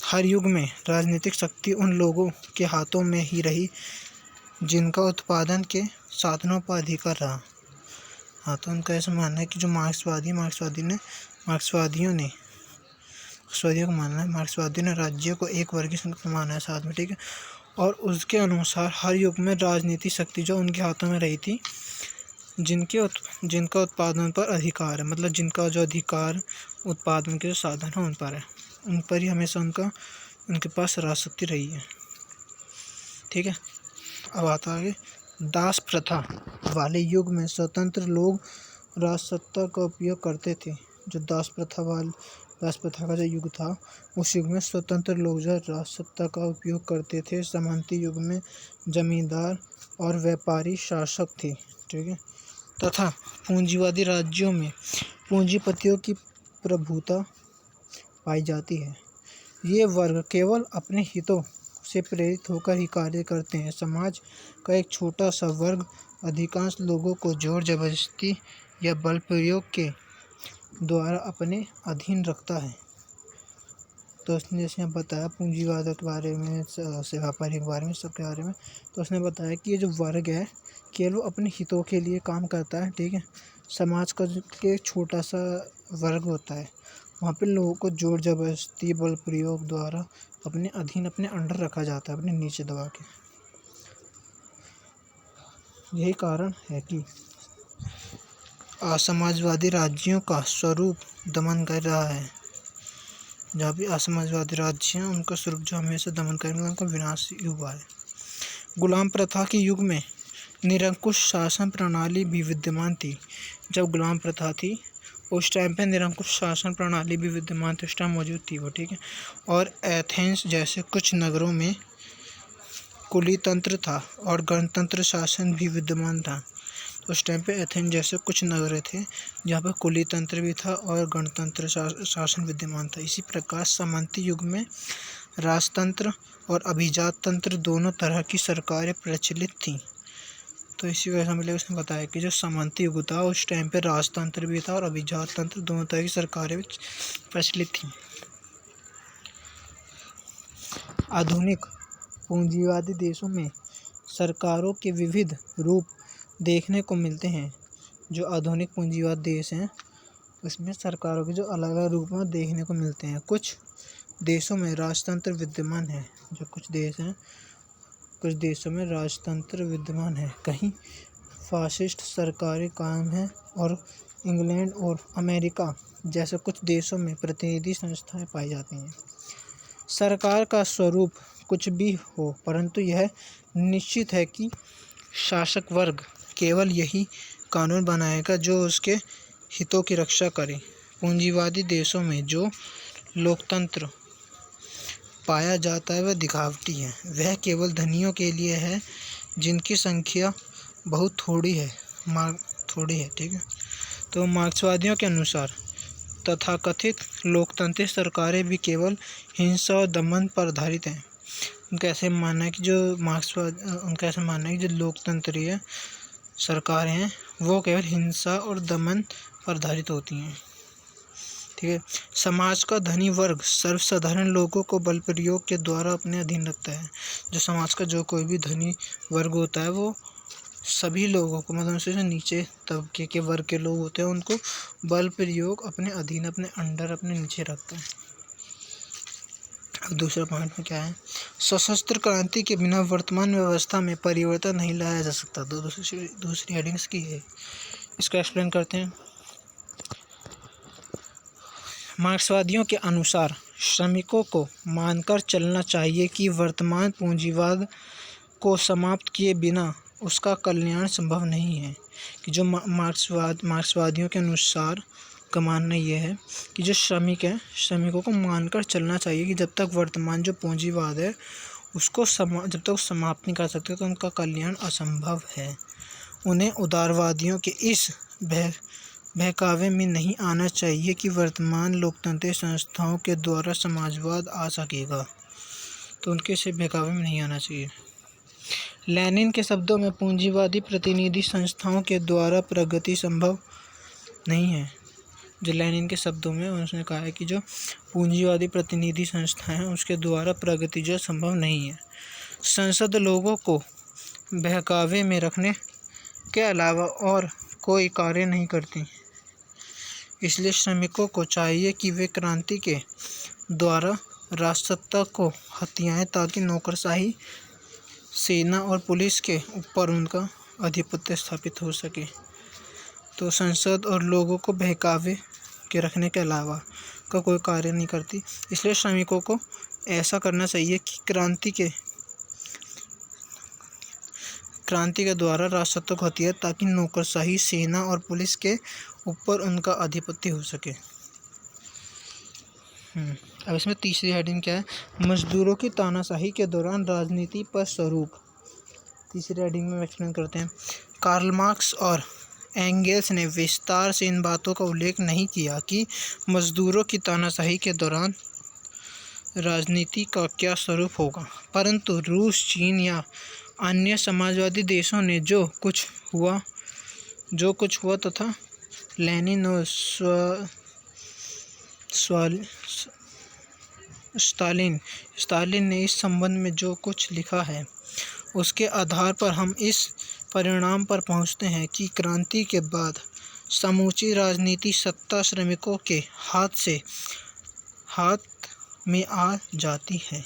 हर युग में राजनीतिक शक्ति उन लोगों के हाथों में ही रही जिनका उत्पादन के साधनों पर अधिकार रहा। तो उनका ऐसा मानना है कि जो मार्क्सवादियों ने राज्य को एक वर्गीय संगठन माना है साथ में। ठीक है, और उसके अनुसार हर युग में राजनीतिक शक्ति जो उनके हाथों में रही थी जिनका उत्पादन पर अधिकार है, मतलब जिनका जो अधिकार उत्पादन के जो साधन है उन पर है, उन पर ही हमेशा उनके पास राजशक्ति रही है। ठीक है, अब आता आगे। दास प्रथा वाले युग में स्वतंत्र लोग राजसत्ता का उपयोग करते थे। जो दास प्रथा का जो युग था उस युग में स्वतंत्र लोग जो राजसत्ता का उपयोग करते थे। सामंती युग में जमींदार और व्यापारी शासक थे। ठीक है, तथा पूंजीवादी राज्यों में पूंजीपतियों की प्रभुता पाई जाती है। ये वर्ग केवल अपने हितों से प्रेरित होकर ही कार्य करते हैं। समाज का एक छोटा सा वर्ग अधिकांश लोगों को जोर जबरदस्ती या बल प्रयोग के द्वारा अपने अधीन रखता है। तो उसने जैसे यहाँ बताया पूंजीवाद के बारे में, व्यापारी के बारे में, सबके बारे में। तो उसने बताया कि ये जो वर्ग है केवल वो अपने हितों के लिए काम करता है, ठीक है। समाज का जो एक छोटा सा वर्ग होता है वहाँ पे लोगों को जोर जबरदस्ती बल प्रयोग द्वारा अपने अधीन, अपने अंडर रखा जाता है, अपने नीचे दबा के। यही कारण है कि असमाजवादी राज्यों का स्वरूप दमन कर रहा है। जहाँ भी असमाजवादी राज्य हैं उनका स्वरूप जो हमेशा दमन करने उनका विनाश ही हुआ है। गुलाम प्रथा के युग में निरंकुश शासन प्रणाली भी विद्यमान थी। जब गुलाम प्रथा थी उस टाइम पे निरंकुश शासन प्रणाली भी विद्यमान थी, उस टाइम मौजूद थी वो, ठीक है। और एथेंस जैसे कुछ नगरों में कुलीतंत्र था और गणतंत्र शासन भी विद्यमान था। उस टाइम पे एथेंस जैसे कुछ नगर थे जहाँ पर कुलीतंत्र भी था और गणतंत्र शासन विद्यमान था। इसी प्रकार सामंती युग में राजतंत्र और अभिजात तंत्र दोनों तरह की सरकारें प्रचलित थीं। तो इसी वजह से मतलब उसने बताया कि जो सामंती युग था उस टाइम पे राजतंत्र भी था और अभिजात तंत्र दोनों तरह की सरकारें प्रचलित थीं। आधुनिक पूंजीवादी देशों में सरकारों के विविध रूप देखने को मिलते हैं। जो आधुनिक पूंजीवाद देश हैं उसमें सरकारों के जो अलग अलग रूप में देखने को मिलते हैं। कुछ देशों में राजतंत्र विद्यमान है, जो कुछ देश हैं कुछ देशों में राजतंत्र विद्यमान है, कहीं फासिस्ट सरकारें कायम हैं और इंग्लैंड और अमेरिका जैसे कुछ देशों में प्रतिनिधि संस्थाएं पाई जाती हैं। सरकार का स्वरूप कुछ भी हो परंतु यह निश्चित है कि शासक वर्ग केवल यही कानून बनाएगा जो उसके हितों की रक्षा करे। पूंजीवादी देशों में जो लोकतंत्र पाया जाता है वह दिखावटी है, वह केवल धनियों के लिए है जिनकी संख्या बहुत थोड़ी है, ठीक है। तो मार्क्सवादियों के अनुसार तथाकथित लोकतांत्रिक सरकारें भी केवल हिंसा और दमन पर आधारित हैं। उनका ऐसे मानना है कि जो लोकतंत्रीय सरकारें हैं वो केवल हिंसा और दमन पर आधारित होती हैं, ठीक है। समाज का धनी वर्ग सर्वसाधारण लोगों को बल प्रयोग के द्वारा अपने अधीन रखता है। जो समाज का जो कोई भी धनी वर्ग होता है वो सभी लोगों को, मतलब उससे नीचे तबके के वर्ग के लोग होते हैं उनको बल प्रयोग अपने अधीन, अपने अंडर, अपने नीचे रखता है। अब दूसरा पॉइंट में क्या है, सशस्त्र क्रांति के बिना वर्तमान व्यवस्था में परिवर्तन नहीं लाया जा सकता। तो दूसरी हेडिंग्स की है, इसको एक्सप्लेन करते हैं। मार्क्सवादियों के अनुसार श्रमिकों को मानकर चलना चाहिए कि वर्तमान पूंजीवाद को समाप्त किए बिना उसका कल्याण संभव नहीं है। कि जो मार्क्सवादियों के अनुसार का मानना यह है कि जो श्रमिक हैं श्रमिकों को मानकर चलना चाहिए कि जब तक वर्तमान जो पूंजीवाद है उसको जब तक समाप्त नहीं कर सकते तो उनका कल्याण असंभव है। उन्हें उदारवादियों के इस बहकावे में नहीं आना चाहिए कि वर्तमान लोकतांत्रिक संस्थाओं के द्वारा समाजवाद आ सकेगा। तो उनके इस बहकावे में नहीं आना चाहिए। लेनिन के शब्दों में पूंजीवादी प्रतिनिधि संस्थाओं के द्वारा प्रगति संभव नहीं है। जो लेनिन के शब्दों में उसने कहा है कि जो पूंजीवादी प्रतिनिधि संस्थाएं हैं उसके द्वारा प्रगति जो संभव नहीं है। संसद लोगों को बहकावे में रखने के अलावा और कोई कार्य नहीं करती, इसलिए श्रमिकों को चाहिए कि वे क्रांति के द्वारा राजसत्ता को हथियाएं ताकि नौकरशाही सेना और पुलिस के ऊपर उनका आधिपत्य स्थापित हो सके। तो संसद और लोगों को बहकावे के रखने के अलावा का कोई कार्य नहीं करती, इसलिए श्रमिकों को ऐसा करना चाहिए कि क्रांति के द्वारा राजसत्ता को हथियाए ताकि नौकरशाही सेना और पुलिस के ऊपर उनका आधिपत्य हो सके। अब इसमें तीसरी हेडिंग क्या है, मजदूरों की तानाशाही के दौरान राजनीति पर स्वरूप। तीसरी हेडिंग में एक्सप्लेन करते हैं। कार्ल मार्क्स और एंगेल्स ने विस्तार से इन बातों का उल्लेख नहीं किया कि मजदूरों की तानाशाही के दौरान राजनीति का क्या स्वरूप होगा, परंतु रूस, चीन या अन्य समाजवादी देशों ने जो कुछ हुआ तथा लेनिन और स्वाल स्टालिन ने इस संबंध में जो कुछ लिखा है उसके आधार पर हम इस परिणाम पर पहुंचते हैं कि क्रांति के बाद समूची राजनीति सत्ता श्रमिकों के हाथ में आ जाती है।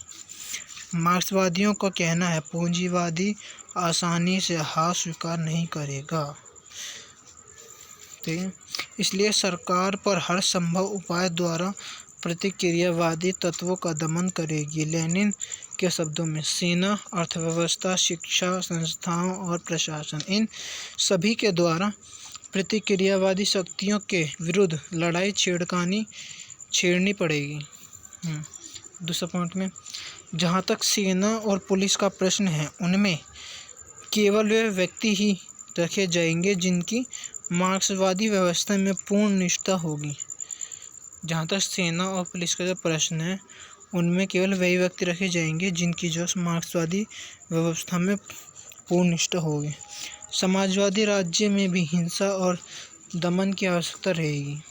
मार्क्सवादियों का कहना है पूंजीवादी आसानी से हार स्वीकार नहीं करेगा, ठीक है, इसलिए सरकार पर हर संभव उपाय द्वारा प्रतिक्रियावादी तत्वों का दमन करेगी। लेनिन के शब्दों में सेना, अर्थव्यवस्था, शिक्षा संस्थाओं और प्रशासन, इन सभी के द्वारा प्रतिक्रियावादी शक्तियों के विरुद्ध लड़ाई छेड़नी पड़ेगी। दूसरा पॉइंट में, जहाँ तक सेना और पुलिस का प्रश्न है, उनमें केवल वे व्यक्ति ही रखे जाएंगे जिनकी मार्क्सवादी व्यवस्था में पूर्ण निष्ठा होगी। जहाँ तक सेना और पुलिस का जो प्रश्न है, उनमें केवल वही व्यक्ति रखे जाएंगे जिनकी जो मार्क्सवादी व्यवस्था में पूर्ण निष्ठा होगी। समाजवादी राज्य में भी हिंसा और दमन की आवश्यकता रहेगी,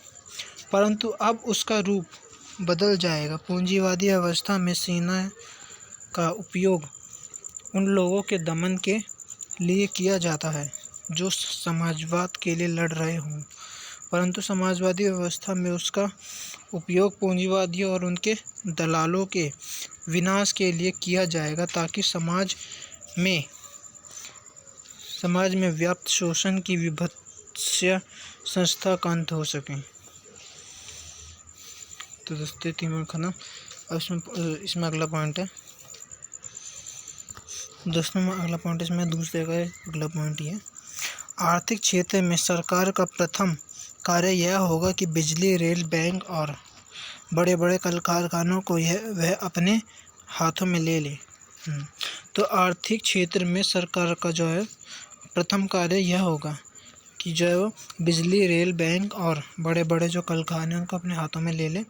परंतु अब उसका रूप बदल जाएगा। पूंजीवादी व्यवस्था में सेना का उपयोग उन लोगों के दमन के लिए किया जाता है जो समाजवाद के लिए लड़ रहे हों, परंतु समाजवादी व्यवस्था में उसका उपयोग पूंजीवादियों और उनके दलालों के विनाश के लिए किया जाएगा, ताकि समाज में व्याप्त शोषण की विभत्स संस्था का अंत हो सके। तो दोस्तों 3 मिनट खत्म। अब इसमें अगला पॉइंट है दोस्तों, अगला पॉइंट इसमें दूसरे का अगला पॉइंट ये, आर्थिक क्षेत्र में सरकार का प्रथम कार्य यह होगा कि बिजली, रेल, बैंक और बड़े बड़े कल कारखानों को वह अपने हाथों में ले ले। तो आर्थिक क्षेत्र में सरकार का जो है प्रथम कार्य यह होगा कि जो है वो बिजली, रेल, बैंक और बड़े बड़े जो कारखाने उनको अपने हाथों में ले ले।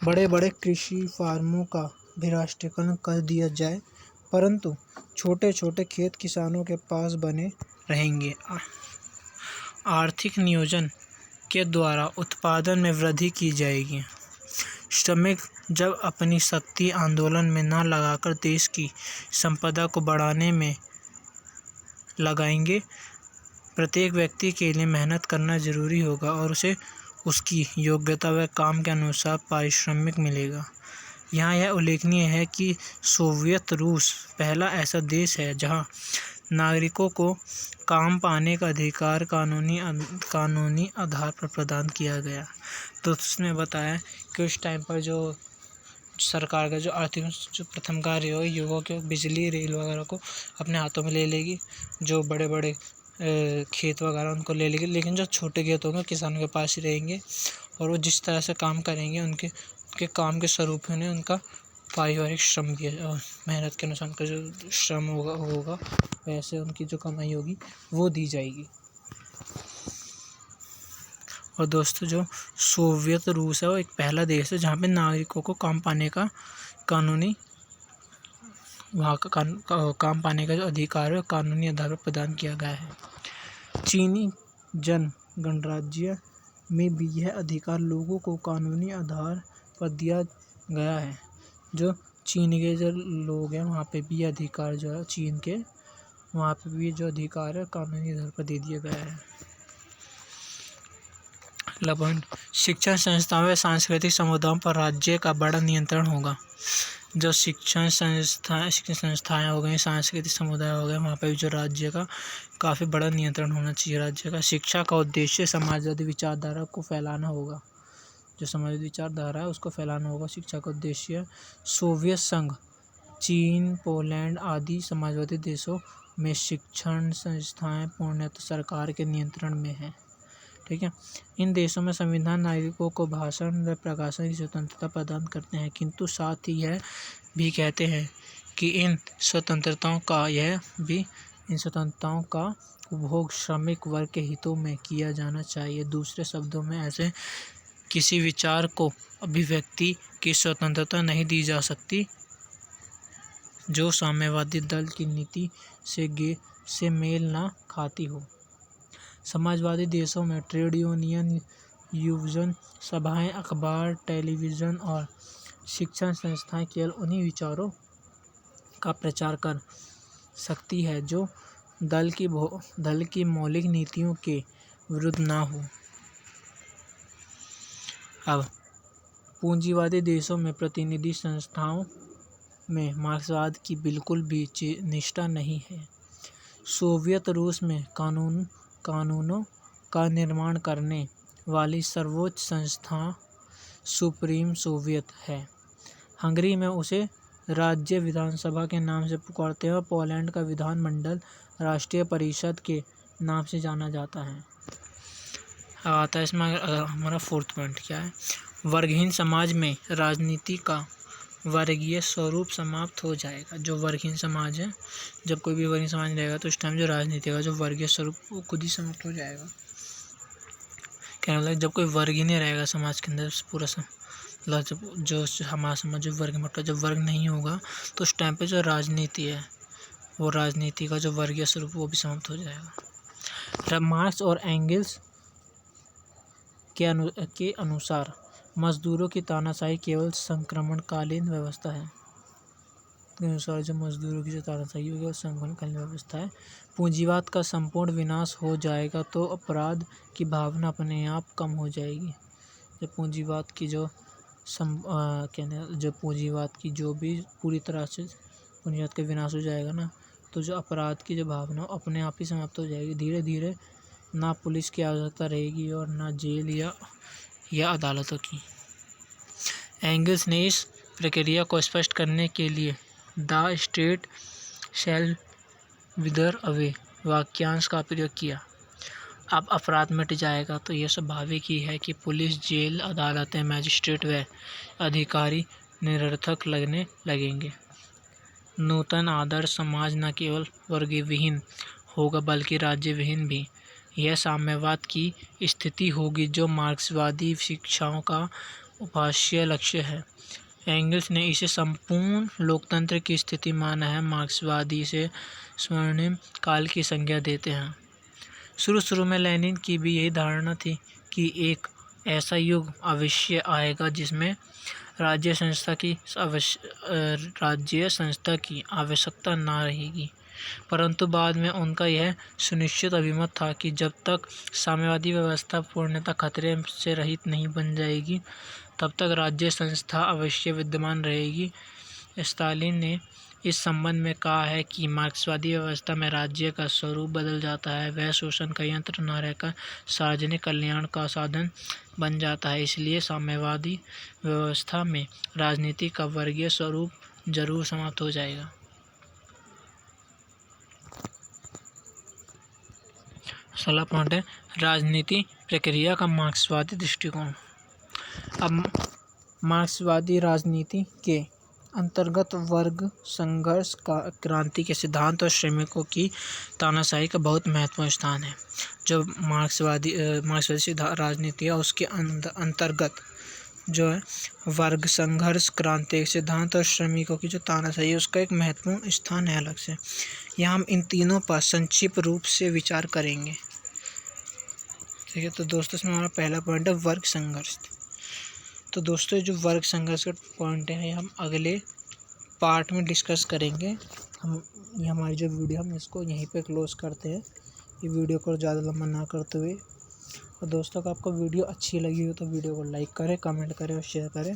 बड़े बड़े कृषि फार्मों का भी राष्ट्रीयकरण कर दिया जाए, परंतु छोटे छोटे खेत किसानों के पास बने रहेंगे। आर्थिक नियोजन के द्वारा उत्पादन में वृद्धि की जाएगी। श्रमिक जब अपनी शक्ति आंदोलन में न लगाकर देश की संपदा को बढ़ाने में लगाएंगे, प्रत्येक व्यक्ति के लिए मेहनत करना जरूरी होगा और उसे उसकी योग्यता व काम के अनुसार पारिश्रमिक मिलेगा। यहाँ यह उल्लेखनीय है कि सोवियत रूस पहला ऐसा देश है जहाँ नागरिकों को काम पाने का अधिकार कानूनी आधार पर प्रदान किया गया। तो उसने बताया कि उस टाइम पर जो सरकार का जो आर्थिक जो प्रथम कार्य हो, युवाओं के बिजली, रेल वगैरह को अपने हाथों में ले लेगी, जो बड़े बड़े खेत वगैरह उनको ले लेगी, लेकिन जो छोटे खेत होंगे किसानों के पास ही रहेंगे और वो जिस तरह से काम करेंगे उनके काम के स्वरूप में उनका पारिवारिक श्रम दिया, मेहनत के अनुसार उनका जो श्रम होगा वैसे उनकी जो कमाई होगी वो दी जाएगी। और दोस्तों जो सोवियत रूस है वो एक पहला देश है जहाँ पे नागरिकों को काम पाने का काम पाने का जो अधिकार है कानूनी आधार पर प्रदान किया गया है। चीनी जन गणराज्य में भी यह अधिकार लोगों को कानूनी आधार पर दिया गया है। जो चीन के जो लोग हैं वहाँ पे भी अधिकार जो है चीन के वहाँ पे भी जो अधिकार है कानूनी आधार पर दे दिया गया है। अगला पॉइंट, शिक्षण संस्थाओं व सांस्कृतिक समुदायों पर राज्य का बड़ा नियंत्रण होगा। जो शिक्षण संस्थाएं हो गई, सांस्कृतिक समुदाय हो गए, वहाँ पे भी जो राज्य का काफ़ी बड़ा नियंत्रण होना चाहिए राज्य का। शिक्षा का उद्देश्य समाजवादी विचारधारा को फैलाना होगा। जो समाजवादी विचारधारा है उसको फैलाना होगा शिक्षा का उद्देश्य। सोवियत संघ, चीन, पोलैंड आदि समाजवादी देशों में शिक्षण संस्थाएं पूर्णतः सरकार के नियंत्रण में हैं। ठीक है, इन देशों में संविधान नागरिकों को भाषण व प्रकाशन की स्वतंत्रता प्रदान करते हैं, किंतु साथ ही यह भी कहते हैं कि इन स्वतंत्रताओं का उपभोग श्रमिक वर्ग के हितों में किया जाना चाहिए। दूसरे शब्दों में ऐसे किसी विचार को अभिव्यक्ति की स्वतंत्रता नहीं दी जा सकती जो साम्यवादी दल की नीति से मेल न खाती हो। समाजवादी देशों में ट्रेड यूनियन, युवजन सभाएं, अखबार, टेलीविज़न और शिक्षण संस्थाएं केवल उन्हीं विचारों का प्रचार कर सकती है जो दल की मौलिक नीतियों के विरुद्ध ना हो। अब पूंजीवादी देशों में प्रतिनिधि संस्थाओं में मार्क्सवाद की बिल्कुल भी निष्ठा नहीं है। सोवियत रूस में कानूनों का निर्माण करने वाली सर्वोच्च संस्था सुप्रीम सोवियत है। हंगरी में उसे राज्य विधानसभा के नाम से पुकारते हैं और पोलैंड का विधानमंडल राष्ट्रीय परिषद के नाम से जाना जाता है। आता है इसमें हमारा 4th पॉइंट क्या है। वर्गहीन समाज में राजनीति का वर्गीय स्वरूप समाप्त हो जाएगा। जो वर्गहीन समाज है, जब कोई भी वर्गहीन समाज रहेगा तो उस टाइम जो राजनीति का जो वर्गीय स्वरूप वो खुद ही समाप्त हो जाएगा। क्या मतलब जब कोई वर्ग ही नहीं रहेगा समाज के अंदर, पूरा मतलब जो हमारा समाज जो वर्ग में जब वर्ग नहीं होगा तो उस टाइम पे जो राजनीति है वो राजनीति का जो वर्गीय स्वरूप वो भी समाप्त हो जाएगा। मार्क्स और एंगल्स के अनुसार मजदूरों की तानाशाही केवल संक्रमणकालीन व्यवस्था है। के अनुसार जो मजदूरों की जो तानाशाही होगी वो संक्रमणकालीन व्यवस्था है। पूंजीवाद का संपूर्ण विनाश हो जाएगा तो अपराध की भावना अपने आप कम हो जाएगी। जब पूंजीवाद की जो पूंजीवाद की जो भी पूरी तरह से पूंजीवाद का विनाश हो जाएगा ना, तो जो अपराध की जो भावना अपने आप ही समाप्त हो जाएगी। धीरे धीरे ना पुलिस की आवश्यकता रहेगी और ना जेल या अदालतों की। एंगल्स ने इस प्रक्रिया को स्पष्ट करने के लिए द स्टेट शैल विदर अवे वाक्यांश का प्रयोग किया। अब अपराध मिट जाएगा तो यह स्वाभाविक ही है कि पुलिस, जेल, अदालतें, मजिस्ट्रेट व अधिकारी निरर्थक लगने लगेंगे। नूतन आदर्श समाज न केवल वर्ग विहीन होगा बल्कि राज्य विहीन भी। यह साम्यवाद की स्थिति होगी जो मार्क्सवादी शिक्षाओं का उपास्य लक्ष्य है। एंगल्स ने इसे संपूर्ण लोकतंत्र की स्थिति माना है। मार्क्सवादी से स्वर्णिम काल की संज्ञा देते हैं। शुरू में लेनिन की भी यही धारणा थी कि एक ऐसा युग अवश्य आएगा जिसमें राज्य संस्था की आवश्यकता ना रहेगी, परंतु बाद में उनका यह सुनिश्चित अभिमत था कि जब तक साम्यवादी व्यवस्था पूर्णतः खतरे से रहित नहीं बन जाएगी तब तक राज्य संस्था अवश्य विद्यमान रहेगी। स्टालिन ने इस संबंध में कहा है कि मार्क्सवादी व्यवस्था में राज्य का स्वरूप बदल जाता है, वह शोषण का यंत्र न रहकर सार्वजनिक कल्याण का साधन बन जाता है। इसलिए साम्यवादी व्यवस्था में राजनीति का वर्गीय स्वरूप जरूर समाप्त हो जाएगा। अगला पॉइंट है राजनीति प्रक्रिया का मार्क्सवादी दृष्टिकोण। अब मार्क्सवादी राजनीति के अंतर्गत वर्ग संघर्ष का क्रांति के सिद्धांत और श्रमिकों की तानाशाही का बहुत महत्वपूर्ण स्थान है। जो मार्क्सवादी राजनीति है उसके अंतर्गत जो है वर्ग संघर्ष, क्रांति के सिद्धांत और श्रमिकों की जो तानाशाही है उसका एक महत्वपूर्ण स्थान है अलग से। यहाँ हम इन तीनों पर संक्षिप्त रूप से विचार करेंगे। ठीक है, तो दोस्तों इसमें हमारा पहला पॉइंट है वर्ग संघर्ष। तो दोस्तों जो वर्ग संघर्ष का पॉइंट है हम अगले पार्ट में डिस्कस करेंगे। ये हमारी जो वीडियो हम इसको यहीं पे क्लोज करते हैं, ये वीडियो को ज़्यादा लंबा ना करते हुए। और दोस्तों अगर आपको वीडियो अच्छी लगी हो तो वीडियो को लाइक करें, कमेंट करें और शेयर करें,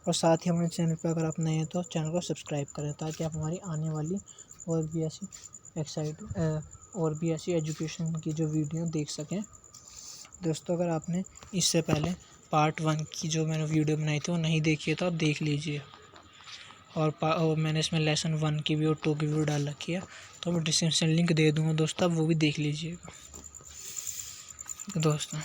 और साथ ही हमारे चैनल पर अगर आप नए हैं तो चैनल को सब्सक्राइब करें ताकि आप हमारी आने वाली और भी ऐसी एजुकेशन की जो वीडियो देख सकें। दोस्तों अगर आपने इससे पहले पार्ट 1 की जो मैंने वीडियो बनाई थी वो नहीं देखी है तो आप देख लीजिए, और मैंने इसमें लेसन 1 की भी और 2 की वीडियो डाल रखी है, तो मैं डिस्क्रिप्शन लिंक दे दूँगा दोस्तों, आप वो भी देख लीजिएगा दोस्तों।